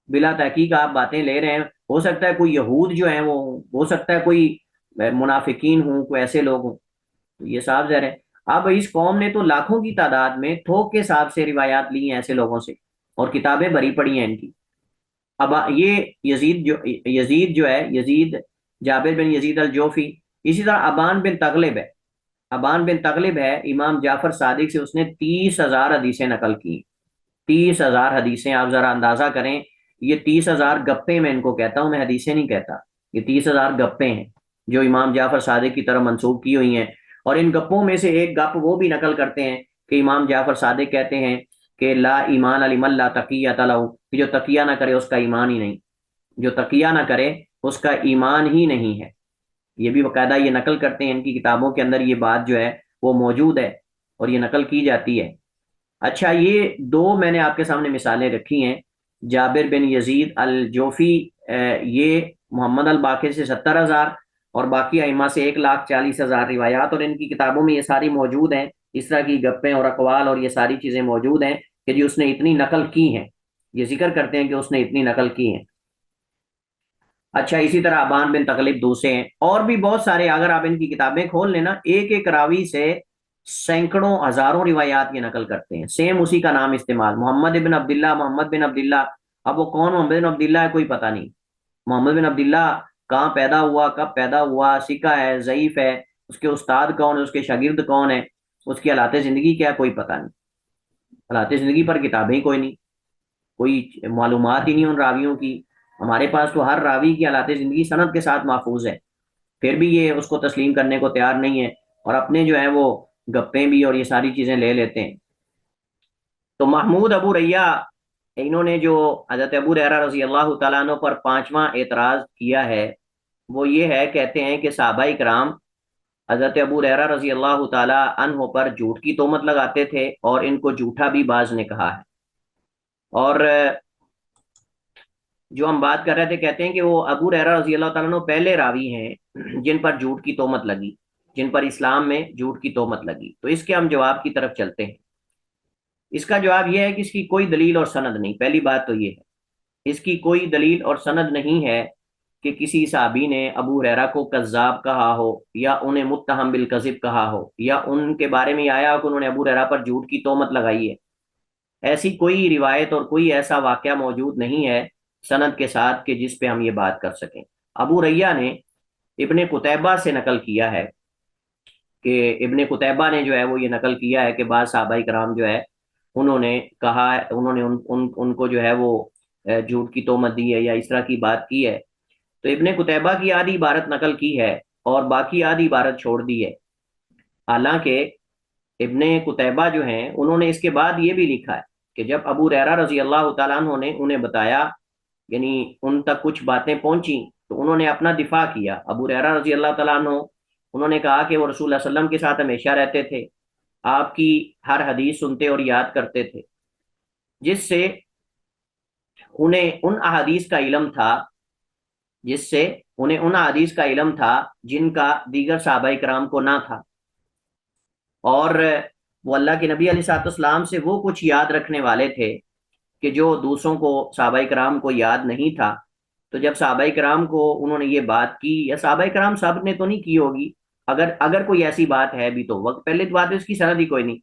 بلا تحقیق آپ باتیں لے رہے ہیں، ہو سکتا ہے کوئی یہود جو ہیں وہ ہوں، ہو سکتا ہے کوئی منافقین ہوں، کوئی ایسے لوگ ہوں، تو یہ صاف ظاہر ہے۔ اب اس قوم نے تو لاکھوں کی تعداد میں تھوک کے حساب سے روایات لی ہیں ایسے لوگوں سے، اور کتابیں بھری پڑی ہیں ان کی۔ اب یہ یزید جو ہے، یزید جابر بن یزید الجوفی، اسی طرح ابان بن تغلب ہے، ابان بن تغلب ہے امام جعفر صادق سے، اس نے 30,000 حدیثیں نقل کی۔ 30,000 حدیثیں، آپ ذرا اندازہ کریں، یہ 30,000 گپے میں ان کو کہتا ہوں، میں حدیثیں نہیں کہتا، یہ 30,000 گپے ہیں جو امام جعفر صادق کی طرف منسوب کی ہوئی ہیں۔ اور ان گپوں میں سے ایک گپ وہ بھی نقل کرتے ہیں کہ امام جعفر صادق کہتے ہیں کہ لا ایمان لمن لا تقیۃ لہ، کہ جو تقیہ نہ کرے اس کا ایمان ہی نہیں، جو تقیہ نہ کرے اس کا ایمان ہی نہیں ہے۔ یہ بھی باقاعدہ یہ نقل کرتے ہیں، ان کی کتابوں کے اندر یہ بات جو ہے وہ موجود ہے اور یہ نقل کی جاتی ہے۔ اچھا، یہ دو میں نے آپ کے سامنے مثالیں رکھی ہیں، جابر بن یزید الجوفی، یہ محمد الباقر سے 70,000 اور باقی ائمہ سے 1,40,000 روایات، اور ان کی کتابوں میں یہ ساری موجود ہیں، اس طرح کی گپیں اور اقوال اور یہ ساری چیزیں موجود ہیں کہ جی اس نے اتنی نقل کی ہیں، یہ ذکر کرتے ہیں کہ اس نے اتنی نقل کی ہیں۔ اچھا، اسی طرح ابان بن تغلب دوسرے ہیں، اور بھی بہت سارے، اگر آپ ان کی کتابیں کھول لینا، ایک ایک راوی سے سینکڑوں ہزاروں روایات یہ نقل کرتے ہیں، سیم اسی کا نام استعمال، محمد بن عبداللہ، محمد بن عبداللہ۔ اب وہ کون محمد بن عبداللہ ہے کوئی پتہ نہیں، محمد بن عبداللہ کہاں پیدا ہوا، کب پیدا ہوا، سکہ ہے ضعیف ہے، اس کے استاد کون ہے، اس کے شاگرد کون ہے، اس کی حالات زندگی کیا ہے، کوئی پتہ نہیں، حالات زندگی پر کتابیں ہی کوئی نہیں، کوئی معلومات ہی نہیں ان راویوں کی۔ ہمارے پاس تو ہر راوی کی حالات زندگی سند کے ساتھ محفوظ ہے، پھر بھی یہ اس کو تسلیم کرنے کو تیار نہیں ہے، اور اپنے جو ہے وہ گپیں بھی اور یہ ساری چیزیں لے لیتے ہیں۔ تو محمود ابو ریہ، انہوں نے جو حضرت ابو ہریرہ رضی اللہ تعالیٰ عنہ پر پانچواں اعتراض کیا ہے، وہ یہ ہے، کہتے ہیں کہ صحابہ کرام حضرت ابو ہریرہ رضی اللہ تعالیٰ عنہ پر جھوٹ کی تہمت لگاتے تھے، اور ان کو جھوٹا بھی بعض نے کہا ہے۔ اور جو ہم بات کر رہے تھے، کہتے ہیں کہ وہ ابو ہریرہ رضی اللہ تعالیٰ عنہ پہلے راوی ہیں جن پر جھوٹ کی تہمت لگی، جن پر اسلام میں جھوٹ کی تہمت لگی۔ تو اس کے ہم جواب کی طرف چلتے ہیں۔ اس کا جواب یہ ہے کہ اس کی کوئی دلیل اور سند نہیں، پہلی بات تو یہ ہے، اس کی کوئی دلیل اور سند نہیں ہے کہ کسی صحابی نے ابو ہریرہ کو کذاب کہا ہو، یا انہیں متہم بالکذب کہا ہو، یا ان کے بارے میں آیا ہو کہ انہوں نے ابو ہریرہ پر جھوٹ کی تہمت لگائی ہے۔ ایسی کوئی روایت اور کوئی ایسا واقعہ موجود نہیں ہے سند کے ساتھ کہ جس پہ ہم یہ بات کر سکیں۔ ابو ریہ نے ابن قتیبہ سے نقل کیا ہے، کہ ابن قتیبہ نے جو ہے وہ یہ نقل کیا ہے کہ بعض صحابہ کرام جو ہے انہوں نے کہا، انہوں نے ان کو جو ہے وہ جھوٹ کی تہمت دی ہے یا اس طرح کی بات کی ہے۔ تو ابن قتیبہ کی آدھی عبارت نقل کی ہے اور باقی آدھی عبارت چھوڑ دی ہے۔ حالانکہ ابن قتیبہ جو ہیں انہوں نے اس کے بعد یہ بھی لکھا ہے کہ جب ابو ہریرہ رضی اللہ تعالیٰ عنہ نے انہیں بتایا، یعنی ان تک کچھ باتیں پہنچی، تو انہوں نے اپنا دفاع کیا۔ ابو ہریرہ رضی اللہ تعالیٰ عنہ، انہوں نے کہا کہ وہ رسول اللہ صلی اللہ علیہ وسلم کے ساتھ ہمیشہ رہتے تھے، آپ کی ہر حدیث سنتے اور یاد کرتے تھے، جس سے انہیں ان احادیث کا علم تھا، جس سے انہیں ان احادیث کا علم تھا جن کا دیگر صحابہ کرام کو نہ تھا، اور وہ اللہ کے نبی علیہ الصلوۃ والسلام سے وہ کچھ یاد رکھنے والے تھے کہ جو دوسروں کو، صحابہ کرام کو یاد نہیں تھا۔ تو جب صحابہ کرام کو انہوں نے یہ بات کی، یا صحابہ کرام سب نے تو نہیں کی ہوگی، اگر کوئی ایسی بات ہے بھی تو وقت پہلے تو بات ہے اس کی سند ہی کوئی نہیں،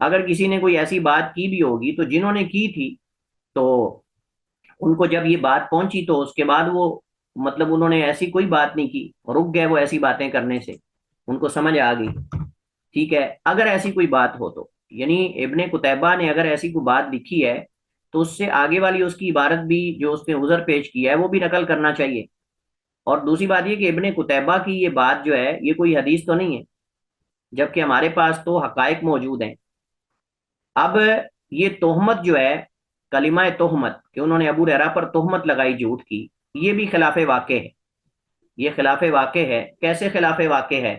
اگر کسی نے کوئی ایسی بات کی بھی ہوگی تو جنہوں نے کی تھی تو ان کو جب یہ بات پہنچی تو اس کے بعد وہ مطلب انہوں نے ایسی کوئی بات نہیں کی، رک گئے وہ ایسی باتیں کرنے سے، ان کو سمجھ آ گئی۔ ٹھیک ہے، اگر ایسی کوئی بات ہو تو یعنی ابن قتیبہ نے اگر ایسی کوئی بات لکھی ہے تو اس سے آگے والی اس کی عبارت بھی جو اس نے عذر پیش کیا ہے وہ بھی نقل کرنا چاہیے۔ اور دوسری بات یہ کہ ابن قتیبہ کی یہ بات جو ہے یہ کوئی حدیث تو نہیں ہے، جبکہ ہمارے پاس تو حقائق موجود ہیں۔ اب یہ تہمت جو ہے، کلمہ تہمت کہ انہوں نے ابو ہریرہ پر تہمت لگائی جھوٹ کی، یہ بھی خلاف واقع ہے۔ یہ خلاف واقع ہے، کیسے خلاف واقع ہے؟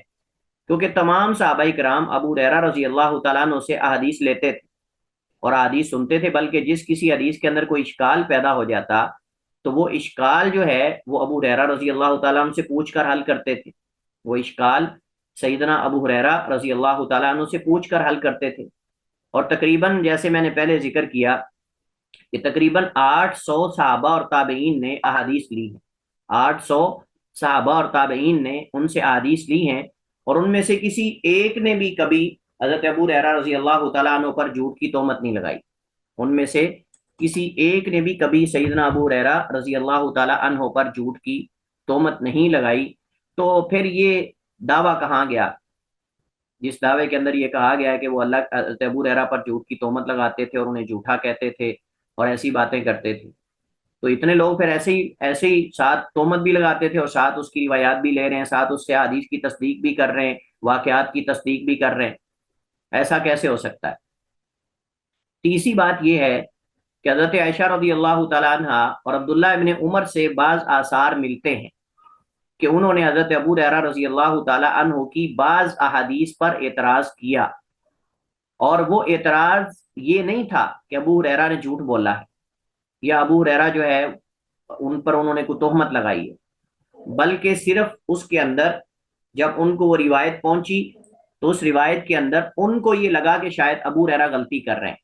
کیونکہ تمام صحابہ کرام ابو ہریرہ رضی اللہ تعالیٰ عنہ سے احادیث لیتے تھے اور احادیث سنتے تھے، بلکہ جس کسی حدیث کے اندر کوئی اشکال پیدا ہو جاتا تو وہ اشکال جو ہے وہ ابو ہریرہ رضی اللہ تعالیٰ عنہ سے پوچھ کر حل کرتے تھے، وہ اشکال سیدنا ابو ہریرہ رضی اللہ تعالیٰ عنہ سے پوچھ کر حل کرتے تھے۔ اور تقریباً جیسے میں نے پہلے ذکر کیا کہ تقریباً 800 صحابہ اور تابعین نے احادیث لی ہیں، 800 صحابہ اور تابعین نے ان سے احادیث لی ہیں، اور ان میں سے کسی ایک نے بھی کبھی حضرت ابو ہریرہ رضی اللہ تعالیٰ عنہ پر جھوٹ کی تہمت نہیں لگائی، ان میں سے کسی ایک نے بھی کبھی سیدنا ابو ہریرہ رضی اللہ تعالیٰ عنہ پر جھوٹ کی تہمت نہیں لگائی۔ تو پھر یہ دعویٰ کہاں گیا جس دعوے کے اندر یہ کہا گیا ہے کہ وہ اللہ حضرت ابو ہریرہ پر جھوٹ کی تہمت لگاتے تھے اور انہیں جھوٹا کہتے تھے اور ایسی باتیں کرتے تھے؟ تو اتنے لوگ پھر ایسے ہی ساتھ تہمت بھی لگاتے تھے اور ساتھ اس کی روایات بھی لے رہے ہیں، ساتھ اس سے حدیث کی تصدیق بھی کر رہے ہیں، واقعات کی تصدیق بھی کر رہے ہیں، ایسا کیسے ہو سکتا ہے؟ تیسری بات یہ ہے کہ حضرت عائشہ رضی اللہ تعالیٰ عنہ اور عبداللہ ابن عمر سے بعض آثار ملتے ہیں کہ انہوں نے حضرت ابو ہریرہ رضی اللہ تعالیٰ عنہ کی بعض احادیث پر اعتراض کیا، اور وہ اعتراض یہ نہیں تھا کہ ابو ہریرہ نے جھوٹ بولا ہے یا ابو ہریرہ جو ہے ان پر انہوں نے کوئی تہمت لگائی ہے، بلکہ صرف اس کے اندر جب ان کو وہ روایت پہنچی تو اس روایت کے اندر ان کو یہ لگا کہ شاید ابو ہریرہ غلطی کر رہے ہیں،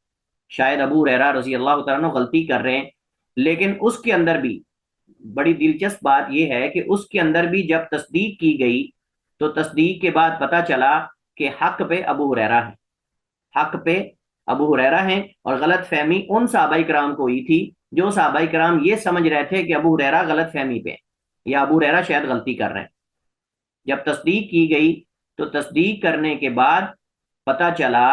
شاید ابو ہریرہ رضی اللہ تعالیٰ عنہ غلطی کر رہے ہیں، لیکن اس کے اندر بھی بڑی دلچسپ بات یہ ہے کہ اس کے اندر بھی جب تصدیق کی گئی تو تصدیق کے بعد پتہ چلا کہ حق پہ ابو ہریرہ ہے، حق پہ ابو ہریرہ ہیں، اور غلط فہمی ان صحابہ کرام کو ہوئی تھی جو صحابہ کرام یہ سمجھ رہے تھے کہ ابو ہریرہ غلط فہمی پہ یا ابو ہریرہ شاید غلطی کر رہے ہیں۔ جب تصدیق کی گئی تو تصدیق کرنے کے بعد پتہ چلا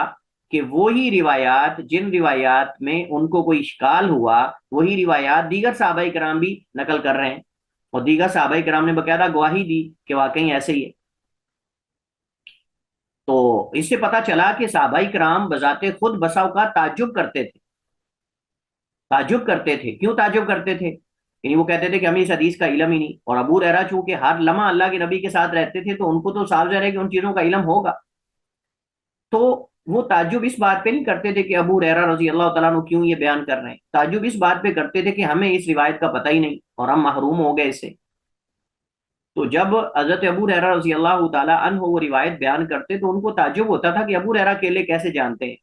کہ وہی روایات جن روایات میں ان کو کوئی اشکال ہوا وہی روایات دیگر صحابہ کرام بھی نقل کر رہے ہیں، اور دیگر صحابہ کرام نے باقاعدہ گواہی دی کہ واقعی ایسے ہی ہے۔ تو اس سے پتہ چلا کہ صحابہ کرام بذات خود بسا اوقات تعجب کرتے تھے، تعجب کرتے تھے۔ کیوں تعجب کرتے تھے؟ یعنی وہ کہتے تھے کہ ہمیں اس حدیث کا علم ہی نہیں، اور ابو ہریرہ چونکہ ہر لمحہ اللہ کے نبی کے ساتھ رہتے تھے تو ان کو تو صاف ظاہر ہے کہ ان چیزوں کا علم ہوگا، تو وہ تعجب اس بات پہ نہیں کرتے تھے کہ ابو ہریرہ رضی اللہ تعالیٰ عنہ کیوں یہ بیان کر رہے ہیں، تعجب اس بات پہ کرتے تھے کہ ہمیں اس روایت کا پتہ ہی نہیں اور ہم محروم ہو گئے اس سے۔ تو جب حضرت ابو ہریرہ رضی اللہ تعالیٰ عنہ وہ روایت بیان کرتے تو ان کو تعجب ہوتا تھا کہ ابو ہریرہ اکیلے کیسے جانتے ہیں۔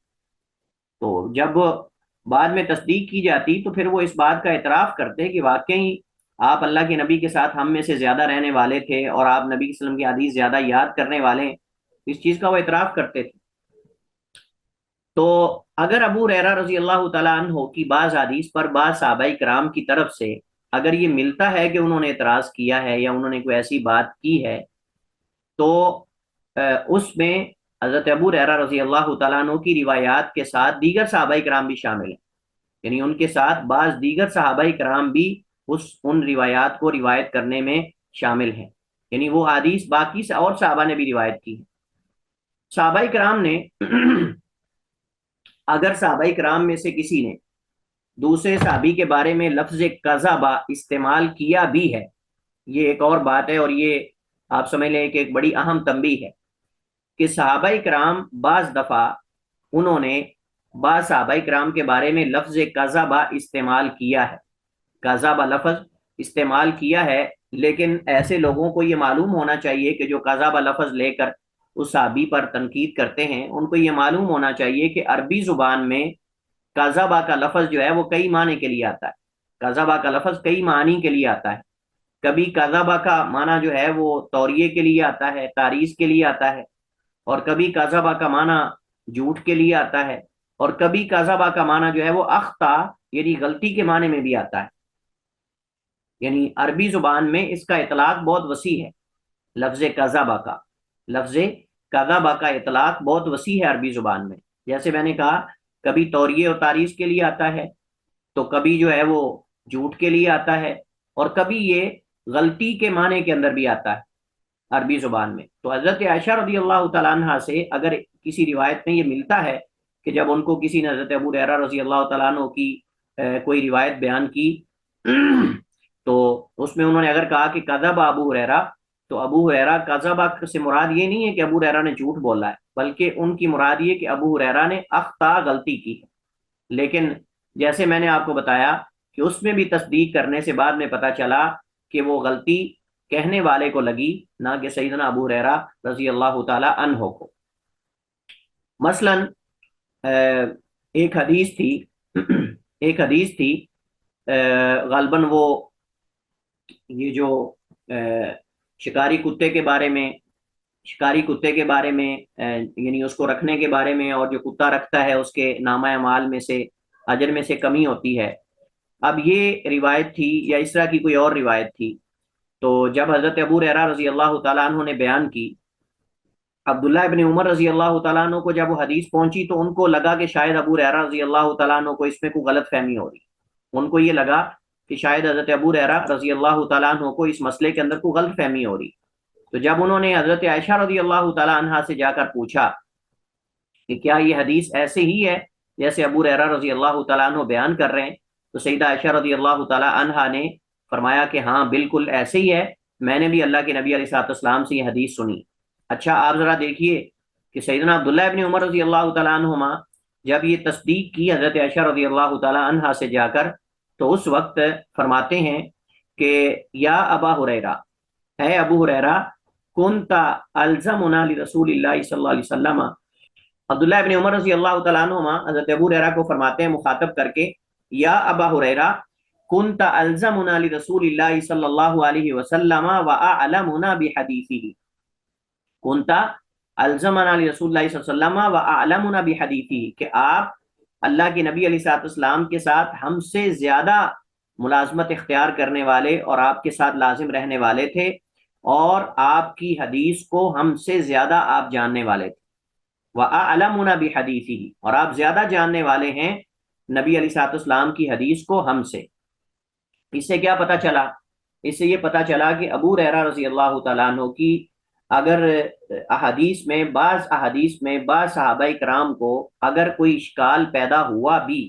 تو جب بعد میں تصدیق کی جاتی تو پھر وہ اس بات کا اعتراف کرتے کہ واقعی آپ اللہ کے نبی کے ساتھ ہم میں سے زیادہ رہنے والے تھے اور آپ نبی صلی اللہ علیہ وسلم کی حدیث زیادہ یاد کرنے والے ہیں، اس چیز کا وہ اعتراف کرتے تھے۔ تو اگر ابو ہریرہ رضی اللہ تعالیٰ عنہ کی بعض حدیث پر بعض صحابہ کرام کی طرف سے اگر یہ ملتا ہے کہ انہوں نے اعتراض کیا ہے یا انہوں نے کوئی ایسی بات کی ہے تو اس میں حضرت ابو ہریرہ رضی اللہ تعالیٰ عنہ کی روایات کے ساتھ دیگر صحابہ کرام بھی شامل ہیں، یعنی ان کے ساتھ بعض دیگر صحابہ کرام بھی ان روایات کو روایت کرنے میں شامل ہیں، یعنی وہ حدیث باقی اور صحابہ نے بھی روایت کی ہے۔ صحابہ کرام نے اگر صحابہ کرام میں سے کسی نے دوسرے صحابی کے بارے میں لفظ کذبا استعمال کیا بھی ہے، یہ ایک اور بات ہے، اور یہ آپ سمجھ لیں کہ ایک بڑی اہم تنبیہ ہے کہ صحابہ کرام بعض دفعہ انہوں نے بعض صحابہ کرام کے بارے میں لفظ کذبا استعمال کیا ہے، کذبا لفظ استعمال کیا ہے، لیکن ایسے لوگوں کو یہ معلوم ہونا چاہیے کہ جو کذبا لفظ لے کر اس صحابی پر تنقید کرتے ہیں ان کو یہ معلوم ہونا چاہیے کہ عربی زبان میں کذبا کا لفظ جو ہے وہ کئی معنی کے لیے آتا ہے۔ کذبہ کا لفظ کئی معنی کے لیے آتا ہے. کبھی کذبہ کا معنی جو ہے وہ توریے کے لیے آتا ہے، تعریض کے لیے آتا ہے، اور کبھی کذبہ کا معنی جھوٹ کے لیے آتا ہے، اور کبھی کذبہ کا معنی جو ہے وہ اخطا یعنی غلطی کے معنی میں بھی آتا ہے. یعنی عربی زبان میں اس کا اطلاق بہت وسیع ہے. لفظ کذبہ کا لفظ کذبہ کا اطلاق بہت وسیع ہے عربی زبان میں. جیسے میں نے کہا کبھی توریے اور تعریض کے لیے آتا ہے، تو کبھی جو ہے وہ جھوٹ کے لیے آتا ہے، اور کبھی یہ غلطی کے معنی کے اندر بھی آتا ہے عربی زبان میں. تو حضرت عائشہ رضی اللہ تعالیٰ عنہ سے اگر کسی روایت میں یہ ملتا ہے کہ جب ان کو کسی نے حضرت ابو ہریرہ رضی اللہ تعالیٰ عنہ کی کوئی روایت بیان کی تو اس میں انہوں نے اگر کہا کہ کذب ابو ہریرہ، تو ابو ہریرہ کذب سے مراد یہ نہیں ہے کہ ابو ہریرہ نے جھوٹ بولا ہے، بلکہ ان کی مراد یہ کہ ابو ہریرہ نے اخطا غلطی کی ہے. لیکن جیسے میں نے آپ کو بتایا کہ اس میں بھی تصدیق کرنے سے بعد میں پتا چلا کہ وہ غلطی کہنے والے کو لگی، نہ کہ سیدنا ابو ہریرہ رضی اللہ تعالی عنہ کو. مثلا ایک حدیث تھی ایک حدیث تھی غالباً وہ یہ جو شکاری کتے کے بارے میں یعنی اس کو رکھنے کے بارے میں، اور جو کتا رکھتا ہے اس کے نامہ اعمال میں سے اجر میں سے کمی ہوتی ہے. اب یہ روایت تھی یا اس طرح کی کوئی اور روایت تھی. تو جب حضرت ابو ہریرہ رضی اللہ تعالیٰ عنہ نے بیان کی، عبداللہ ابن عمر رضی اللہ تعالیٰ عنہ کو جب وہ حدیث پہنچی تو ان کو لگا کہ شاید ابو ہریرہ رضی اللہ تعالیٰ عنہ کو اس میں کوئی غلط فہمی ہو رہی. ان کو یہ لگا کہ شاید حضرت ابو ہریرہ رضی اللہ تعالیٰ عنہ کو اس مسئلے کے اندر کوئی غلط فہمی ہو رہی. تو جب انہوں نے حضرت عائشہ رضی اللہ تعالیٰ عنہ سے جا کر پوچھا کہ کیا یہ حدیث ایسے ہی ہے جیسے ابو ہریرہ رضی اللہ تعالیٰ عنہ بیان کر رہے ہیں، تو سیدہ عائشہ رضی اللہ تعالیٰ عنہ نے فرمایا کہ ہاں بالکل ایسے ہی ہے، میں نے بھی اللہ کے نبی علیہ الصلوۃ والسلام سے یہ حدیث سنی. اچھا آپ ذرا دیکھیے کہ سیدنا عبداللہ ابن عمر رضی اللہ تعالیٰ عنہما جب یہ تصدیق کی حضرت عائشہ رضی اللہ تعالیٰ عنہ سے جا کر، تو اس وقت فرماتے ہیں کہ یا ابا ہریرہ، اے ابو ہریرہ، کنت الزمنا لرسول اللہ صلی اللہ علیہ وسلم. عبداللہ ابن عمر رضی اللہ تعالیٰ عنہما حضرت ابو ہریرہ کو فرماتے ہیں مخاطب کر کے، یا ابا ہریرہ کنت الزمنا لرسول اللہ صلی اللہ علیہ وسلم واعلمنا بحدیثہ. کنت الزمنا لرسول اللہ صلی اللہ علیہ وسلم واعلمنا بحدیثہ، کہ آپ اللہ کے نبی علیہ الصلوۃ والسلام کے ساتھ ہم سے زیادہ ملازمت اختیار کرنے والے اور آپ کے ساتھ لازم رہنے والے تھے، اور آپ کی حدیث کو ہم سے زیادہ آپ جاننے والے تھے. وَأَعْلَمُنَا بِحَدِيثِهِ، اور آپ زیادہ جاننے والے ہیں نبی علیہ الصلوۃ والسلام کی حدیث کو ہم سے. اس سے کیا پتا چلا؟ اس سے یہ پتا چلا کہ ابو ہریرہ رضی اللہ تعالیٰ عنہ کی اگر بعض احادیث میں بعض صحابہ کرام کو اگر کوئی اشکال پیدا ہوا بھی،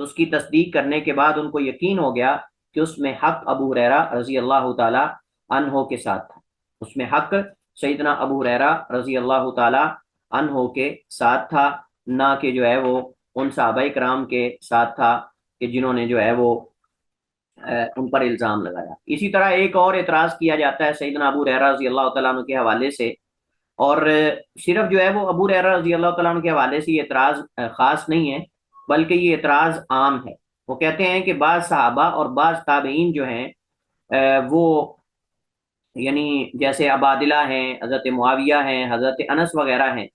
تو اس کی تصدیق کرنے کے بعد ان کو یقین ہو گیا کہ اس میں حق ابو ہریرہ رضی اللہ تعالی عنہ کے ساتھ تھا. اس میں حق سیدنا ابو ہریرہ رضی اللہ تعالی عنہ کے ساتھ تھا، نہ کہ جو ہے وہ ان صحابہ کرام کے ساتھ تھا کہ جنہوں نے جو ہے وہ ان پر الزام لگایا. اسی طرح ایک اور اعتراض کیا جاتا ہے سیدنا ابو ہریرہ رضی اللہ تعالیٰ عنہ کے حوالے سے، اور صرف جو ہے وہ ابو ہریرہ رضی اللہ تعالیٰ عنہ کے حوالے سے یہ اعتراض خاص نہیں ہے، بلکہ یہ اعتراض عام ہے. وہ کہتے ہیں کہ بعض صحابہ اور بعض تابعین جو ہیں وہ یعنی جیسے عبادلہ ہیں، حضرت معاویہ ہیں، حضرت انس وغیرہ ہیں،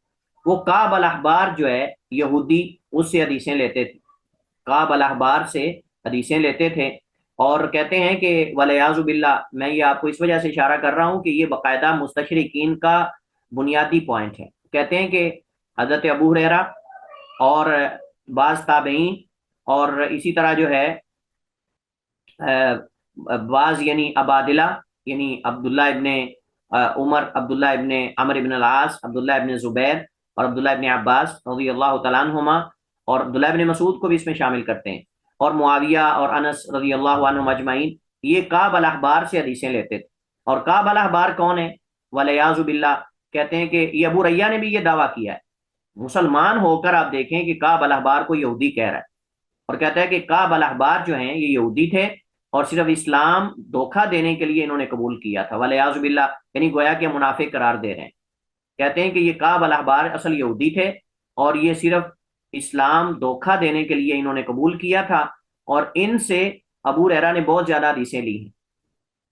وہ کعب الاحبار جو ہے یہودی، اس سے حدیثیں لیتے تھے. کعب الاحبار سے حدیثیں لیتے تھے، اور کہتے ہیں کہ ولیعوذ باللہ، میں یہ آپ کو اس وجہ سے اشارہ کر رہا ہوں کہ یہ باقاعدہ مستشرقین کا بنیادی پوائنٹ ہے. کہتے ہیں کہ حضرت ابو ہریرہ اور بعض تابعین اور اسی طرح جو ہے بعض یعنی عبادلہ، یعنی عبداللہ ابن عمر، عبداللہ ابن عمر ابن العاص، عبداللہ ابن زبیر اور عبداللہ ابن عباس رضی اللہ تعالیٰ عنہما، اور عبداللہ ابن مسعود کو بھی اس میں شامل کرتے ہیں، اور معاویہ اور انس رضی اللہ عنہم اجمعین، یہ کعب الاحبار سے حدیثیں لیتے تھے. اور کعب الاحبار کون ہے؟ ولیعوذ باللہ، کہتے ہیں کہ یہ ابو ریہ نے بھی یہ دعویٰ کیا ہے. مسلمان ہو کر آپ دیکھیں کہ کعب الاحبار کو یہودی کہہ رہا ہے، اور کہتا ہے کہ کعب الاحبار جو ہیں یہ یہودی تھے، اور صرف اسلام دھوکہ دینے کے لیے انہوں نے قبول کیا تھا. ولیعوذ باللہ، یعنی گویا کہ منافق قرار دے رہے ہیں. کہتے ہیں کہ یہ کعب الاحبار اصل یہودی تھے، اور یہ صرف اسلام دھوکہ دینے کے لیے انہوں نے قبول کیا تھا، اور ان سے ابو ہریرہ نے بہت زیادہ حدیثیں لی ہیں،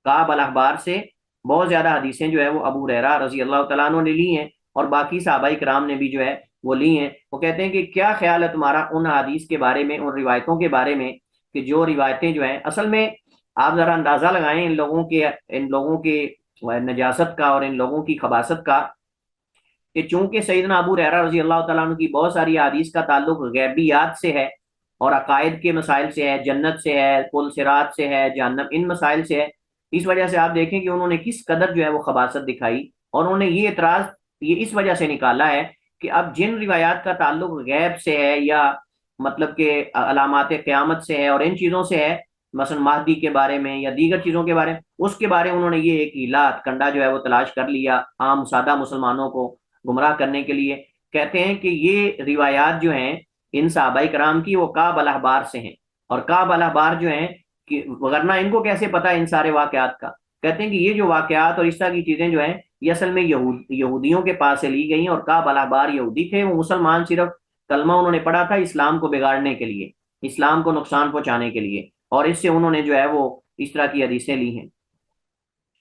کعب الاحبار سے بہت زیادہ حدیثیں جو ہے وہ ابو ہریرہ رضی اللہ تعالیٰ عنہ نے لی ہیں، اور باقی صحابہ کرام نے بھی جو ہے وہ لی ہیں۔ وہ کہتے ہیں کہ کیا خیال ہے تمہارا ان حدیث کے بارے میں، ان روایتوں کے بارے میں، کہ جو روایتیں جو ہیں اصل میں آپ ذرا اندازہ لگائیں ان لوگوں کے نجاست کا اور ان لوگوں کی خباثت کا، کہ چونکہ سیدنا ابو ہریرہ رضی اللہ تعالیٰ عنہ کی بہت ساری حدیث کا تعلق غیبیات سے ہے اور عقائد کے مسائل سے ہے، جنت سے ہے، پل صراط سے ہے، جہنم، ان مسائل سے ہے، اس وجہ سے آپ دیکھیں کہ انہوں نے کس قدر جو ہے وہ خباثت دکھائی، اور انہوں نے یہ اعتراض یہ اس وجہ سے نکالا ہے کہ اب جن روایات کا تعلق غیب سے ہے یا مطلب کہ علامات قیامت سے ہے اور ان چیزوں سے ہے، مثلا مہدی کے بارے میں یا دیگر چیزوں کے بارے میں، اس کے بارے میں انہوں نے یہ ایک ہیلا کنڈا جو ہے وہ تلاش کر لیا عام سادہ مسلمانوں کو گمراہ کرنے کے لیے۔ کہتے ہیں کہ یہ روایات جو ہیں ان صحابہ کرام کی وہ کعب الاحبار سے ہیں، اور کعب الاحبار جو ہیں کہ ورنہ ان کو کیسے پتا ان سارے واقعات کا؟ کہتے ہیں کہ یہ جو واقعات اور اس طرح کی چیزیں جو ہیں یہ اصل میں یہودیوں کے پاس سے لی گئی ہیں، اور کعب الاحبار یہودی تھے، وہ مسلمان صرف کلمہ انہوں نے پڑھا تھا اسلام کو بگاڑنے کے لیے، اسلام کو نقصان پہنچانے کے لیے، اور اس سے انہوں نے جو ہے وہ اس طرح کی حدیثیں لی ہیں،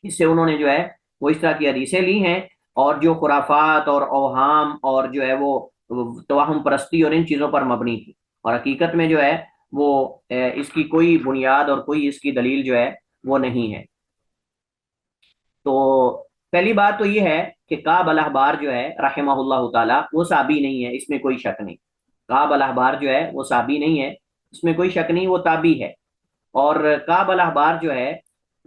اس سے انہوں نے جو ہے وہ اس طرح کی حدیثیں لی ہیں، اور جو خرافات اور اوہام اور جو ہے وہ توہم پرستی اور ان چیزوں پر مبنی تھی، اور حقیقت میں جو ہے وہ اس کی کوئی بنیاد اور کوئی اس کی دلیل جو ہے وہ نہیں ہے۔ تو پہلی بات تو یہ ہے کہ کعب الاحبار جو ہے رحمہ اللہ تعالی وہ صحابی نہیں ہے، اس میں کوئی شک نہیں، کعب الاحبار جو ہے وہ صحابی نہیں ہے، اس میں کوئی شک نہیں، وہ تابعی ہے، اور کعب الاحبار جو ہے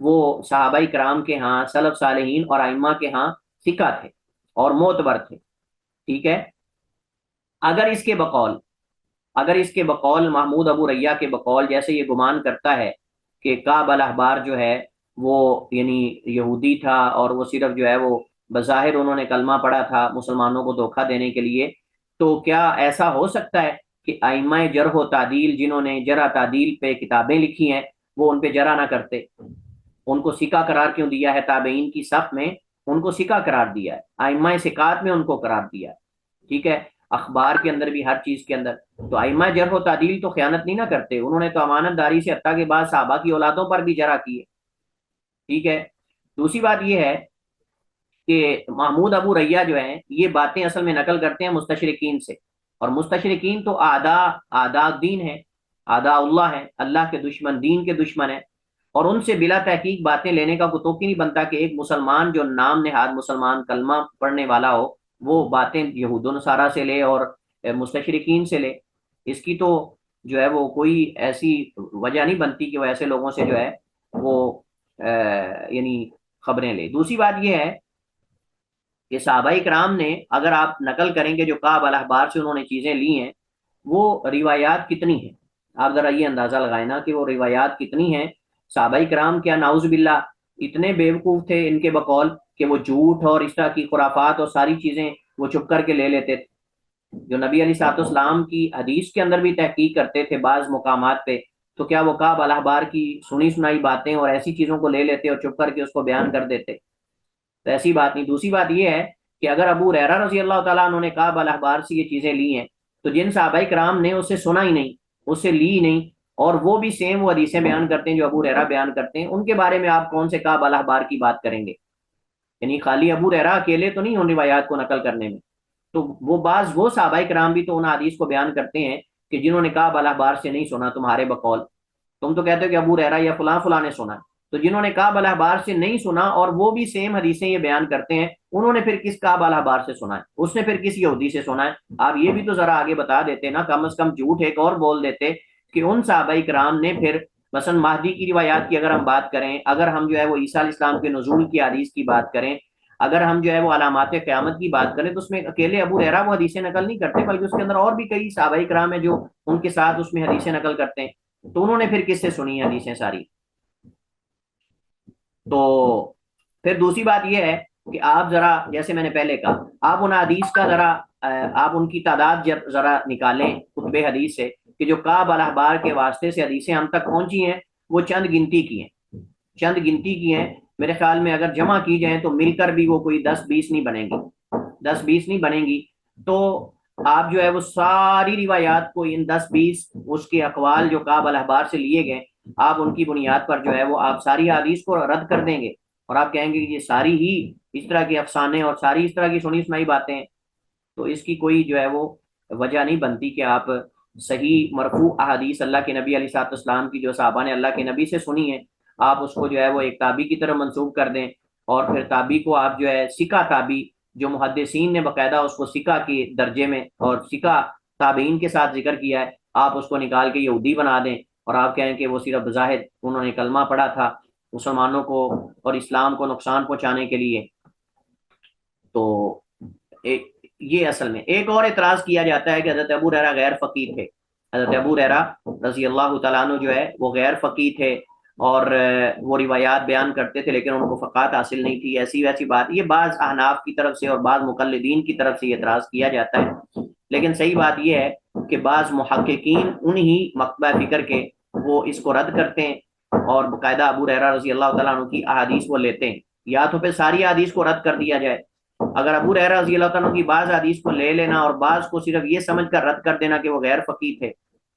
وہ صحابہ کرام کے ہاں، سلف صالحین اور ائمہ کے ہاں ثقہ تھے اور معتبر تھے، ٹھیک ہے۔ اگر اس کے بقول اگر اس کے بقول محمود ابو ریا کے بقول جیسے یہ گمان کرتا ہے کہ کعب الاحبار جو ہے وہ یعنی یہودی تھا اور وہ صرف جو ہے وہ بظاہر انہوں نے کلمہ پڑھا تھا مسلمانوں کو دھوکہ دینے کے لیے، تو کیا ایسا ہو سکتا ہے کہ ائمہ جرح و تعدیل جنہوں نے جرح تعدیل پہ کتابیں لکھی ہیں وہ ان پہ جرح نہ کرتے؟ ان کو ثقہ قرار کیوں دیا ہے؟ تابعین کی صف میں ان کو ثقہ قرار دیا ہے، ائمہ ثقات میں ان کو قرار دیا ہے، ٹھیک ہے، اخبار کے اندر بھی ہر چیز کے اندر۔ تو ائمہ جرح و تعدیل تو خیانت نہیں نہ کرتے، انہوں نے تو امانت داری سے حتیٰ کے بعد صحابہ کی اولادوں پر بھی جرح کی ہے، ٹھیک ہے۔ دوسری بات یہ ہے کہ محمود ابو ریا جو ہیں یہ باتیں اصل میں نقل کرتے ہیں مستشرقین سے، اور مستشرقین تو اعداء دین ہیں، اعداء اللہ ہیں، اللہ کے دشمن، دین کے دشمن ہیں، اور ان سے بلا تحقیق باتیں لینے کا کوئی توقع نہیں بنتا کہ ایک مسلمان جو نام نہاد مسلمان کلمہ پڑھنے والا ہو وہ باتیں یہود و نصارہ سے لے اور مستشرقین سے لے، اس کی تو جو ہے وہ کوئی ایسی وجہ نہیں بنتی کہ وہ ایسے لوگوں سے جو ہے وہ یعنی خبریں لے۔ دوسری بات یہ ہے کہ صحابہ کرام نے اگر آپ نقل کریں گے جو کعب الاحبار سے انہوں نے چیزیں لی ہیں وہ روایات کتنی ہیں، آپ ذرا یہ اندازہ لگائیں نا کہ وہ روایات کتنی ہیں۔ صحابہ کرام کیا نعوذ باللہ اتنے بیوقوف تھے ان کے بقول کہ وہ جھوٹ اور اس طرح کی خرافات اور ساری چیزیں وہ چھپ کر کے لے لیتے تھے؟ جو نبی علیہ الصلوۃ والسلام کی حدیث کے اندر بھی تحقیق کرتے تھے بعض مقامات پہ، تو کیا وہ کعب الاحبار کی سنی سنائی باتیں اور ایسی چیزوں کو لے لیتے اور چھپ کر کے اس کو بیان کر دیتے؟ تو ایسی بات نہیں۔ دوسری بات یہ ہے کہ اگر ابو ہریرہ رضی اللہ تعالیٰ عنہ نے کعب الاحبار سے یہ چیزیں لی ہیں تو جن صحابہ کرام نے اس سے سنا ہی نہیں، اس سے لی ہی نہیں، اور وہ بھی سیم وہ حدیثیں بیان کرتے ہیں جو ابو ہریرہ بیان کرتے ہیں، ان کے بارے میں آپ کون سے کعب الاحبار کی بات کریں گے؟ یعنی خالی ابو ہریرہ اکیلے تو نہیں ان روایات کو نقل کرنے میں، تو وہ صحابہ کرام بھی تو ان حدیث کو بیان کرتے ہیں کہ جنہوں نے کعب الاحبار سے نہیں سنا تمہارے بقول، تم تو کہتے ہو کہ ابو ہریرہ یا فلاں فلاں نے سنا، تو جنہوں نے کعب الاحبار سے نہیں سنا اور وہ بھی سیم حدیثیں یہ بیان کرتے ہیں، انہوں نے پھر کس کعب الاحبار سے سنا ہے؟ اس نے پھر کس یہودی سے سنا ہے؟ آپ یہ بھی تو ذرا آگے بتا دیتے نا، کم از کم جھوٹ ایک اور بول دیتے کہ ان صحابہ کرام نے پھر مثلا مہدی کی روایات کی اگر ہم بات کریں، اگر ہم جو ہے وہ عیسیٰ علیہ السلام کے نزول کی حدیث کی بات کریں، اگر ہم جو ہے وہ علامات قیامت کی بات کریں، تو اس میں اکیلے ابو ہریرہ وہ حدیثیں نقل نہیں کرتے بلکہ اس کے اندر اور بھی کئی صحابہ کرام ہیں جو ان کے ساتھ اس میں حدیثیں نقل کرتے ہیں، تو انہوں نے پھر کس سے سنی ہیں حدیثیں ساری؟ تو پھر دوسری بات یہ ہے کہ آپ ذرا جیسے میں نے پہلے کہا آپ ان حدیث کا ذرا آپ ان کی تعداد ذرا نکالیں کتب حدیث سے کہ جو کعب الاحبار کے واسطے سے حدیثیں ہم تک پہنچی ہیں وہ چند گنتی کی ہیں، چند گنتی کی ہیں، میرے خیال میں اگر جمع کی جائیں تو مل کر بھی وہ کوئی 10-20 نہیں بنے گی، 10-20 نہیں بنے گی، تو آپ جو ہے وہ ساری روایات کو ان 10-20 اس کے اقوال جو کعب الاحبار سے لیے گئے آپ ان کی بنیاد پر جو ہے وہ آپ ساری حدیث کو رد کر دیں گے اور آپ کہیں گے کہ یہ ساری ہی اس طرح کے افسانے اور ساری اس طرح کی سنی سنائی باتیں ہیں، تو اس کی کوئی جو ہے وہ وجہ نہیں بنتی کہ آپ صحیح مرفوع احادیث اللہ کے نبی علیہ الصلوۃ والسلام کی جو صحابہ نے اللہ کے نبی سے سنی ہے، آپ اس کو جو ہے وہ ایک تابعی کی طرف منسوب کر دیں، اور پھر تابعی کو آپ جو ہے ثقہ تابعی، جو محدثین نے باقاعدہ اس کو ثقہ کے درجے میں اور ثقہ تابعین کے ساتھ ذکر کیا ہے، آپ اس کو نکال کے یہودی بنا دیں اور آپ کہیں کہ وہ صرف بظاہر انہوں نے کلمہ پڑھا تھا مسلمانوں کو اور اسلام کو نقصان پہنچانے کے لیے۔ تو ایک یہ اصل میں ایک اور اعتراض کیا جاتا ہے کہ حضرت ابو ہریرہ غیر فقیہ تھے، حضرت ابو ہریرہ رضی اللہ تعالیٰ عنہ جو ہے وہ غیر فقیہ تھے اور وہ روایات بیان کرتے تھے لیکن ان کو فقاہت حاصل نہیں تھی، ایسی ویسی بات، یہ بعض احناف کی طرف سے اور بعض مقلدین کی طرف سے یہ اعتراض کیا جاتا ہے، لیکن صحیح بات یہ ہے کہ بعض محققین انہی مکتبہ فکر کے وہ اس کو رد کرتے ہیں اور باقاعدہ ابو ہریرہ رضی اللہ تعالیٰ عنہ کی احادیث وہ لیتے ہیں، یا تو پھر ساری احادیث کو رد کر دیا جائے، اگر ابو ہریرہ رضی اللہ تعالیٰ عنہ کی بعض حدیث کو لے لینا اور بعض کو صرف یہ سمجھ کر رد کر دینا کہ وہ غیر فقیہ تھے،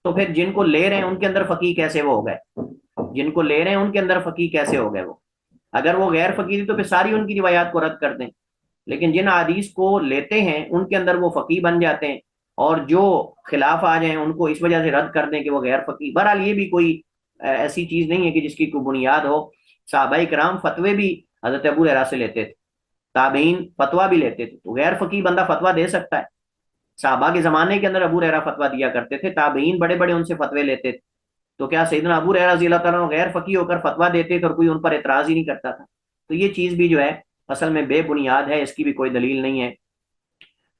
تو پھر جن کو لے رہے ہیں ان کے اندر فقیہ کیسے وہ ہو گئے؟ جن کو لے رہے ہیں ان کے اندر فقیہ کیسے ہو گئے وہ؟ اگر وہ غیر فقیہ تھے تو پھر ساری ان کی روایات کو رد کر دیں، لیکن جن حدیث کو لیتے ہیں ان کے اندر وہ فقیہ بن جاتے ہیں، اور جو خلاف آ جائیں ان کو اس وجہ سے رد کر دیں کہ وہ غیر فقیہ۔ بہرحال یہ بھی کوئی ایسی چیز نہیں ہے کہ جس کی کوئی بنیاد ہو، صحابہ کرام فتوے بھی حضرت ابو ہریرہ سے لیتے تھے، تابعین فتوا بھی لیتے تھے، تو غیر فقیہ بندہ فتوا دے سکتا ہے؟ صحابہ کے زمانے کے اندر ابو ہریرہ فتوا دیا کرتے تھے، تابعین بڑے بڑے ان سے فتوے لیتے تھے، تو کیا سیدنا ابو ہریرہ رضی اللہ تعالیٰ عنہ غیر فقیہ ہو کر فتوا دیتے تھے اور کوئی ان پر اعتراض ہی نہیں کرتا تھا؟ تو یہ چیز بھی جو ہے اصل میں بے بنیاد ہے، اس کی بھی کوئی دلیل نہیں ہے۔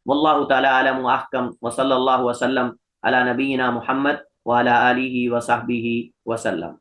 واللہ تعالی عالم و احکم، وصلی اللہ وسلم علی نبینا محمد وعلی آلہ وصحبہ وسلم۔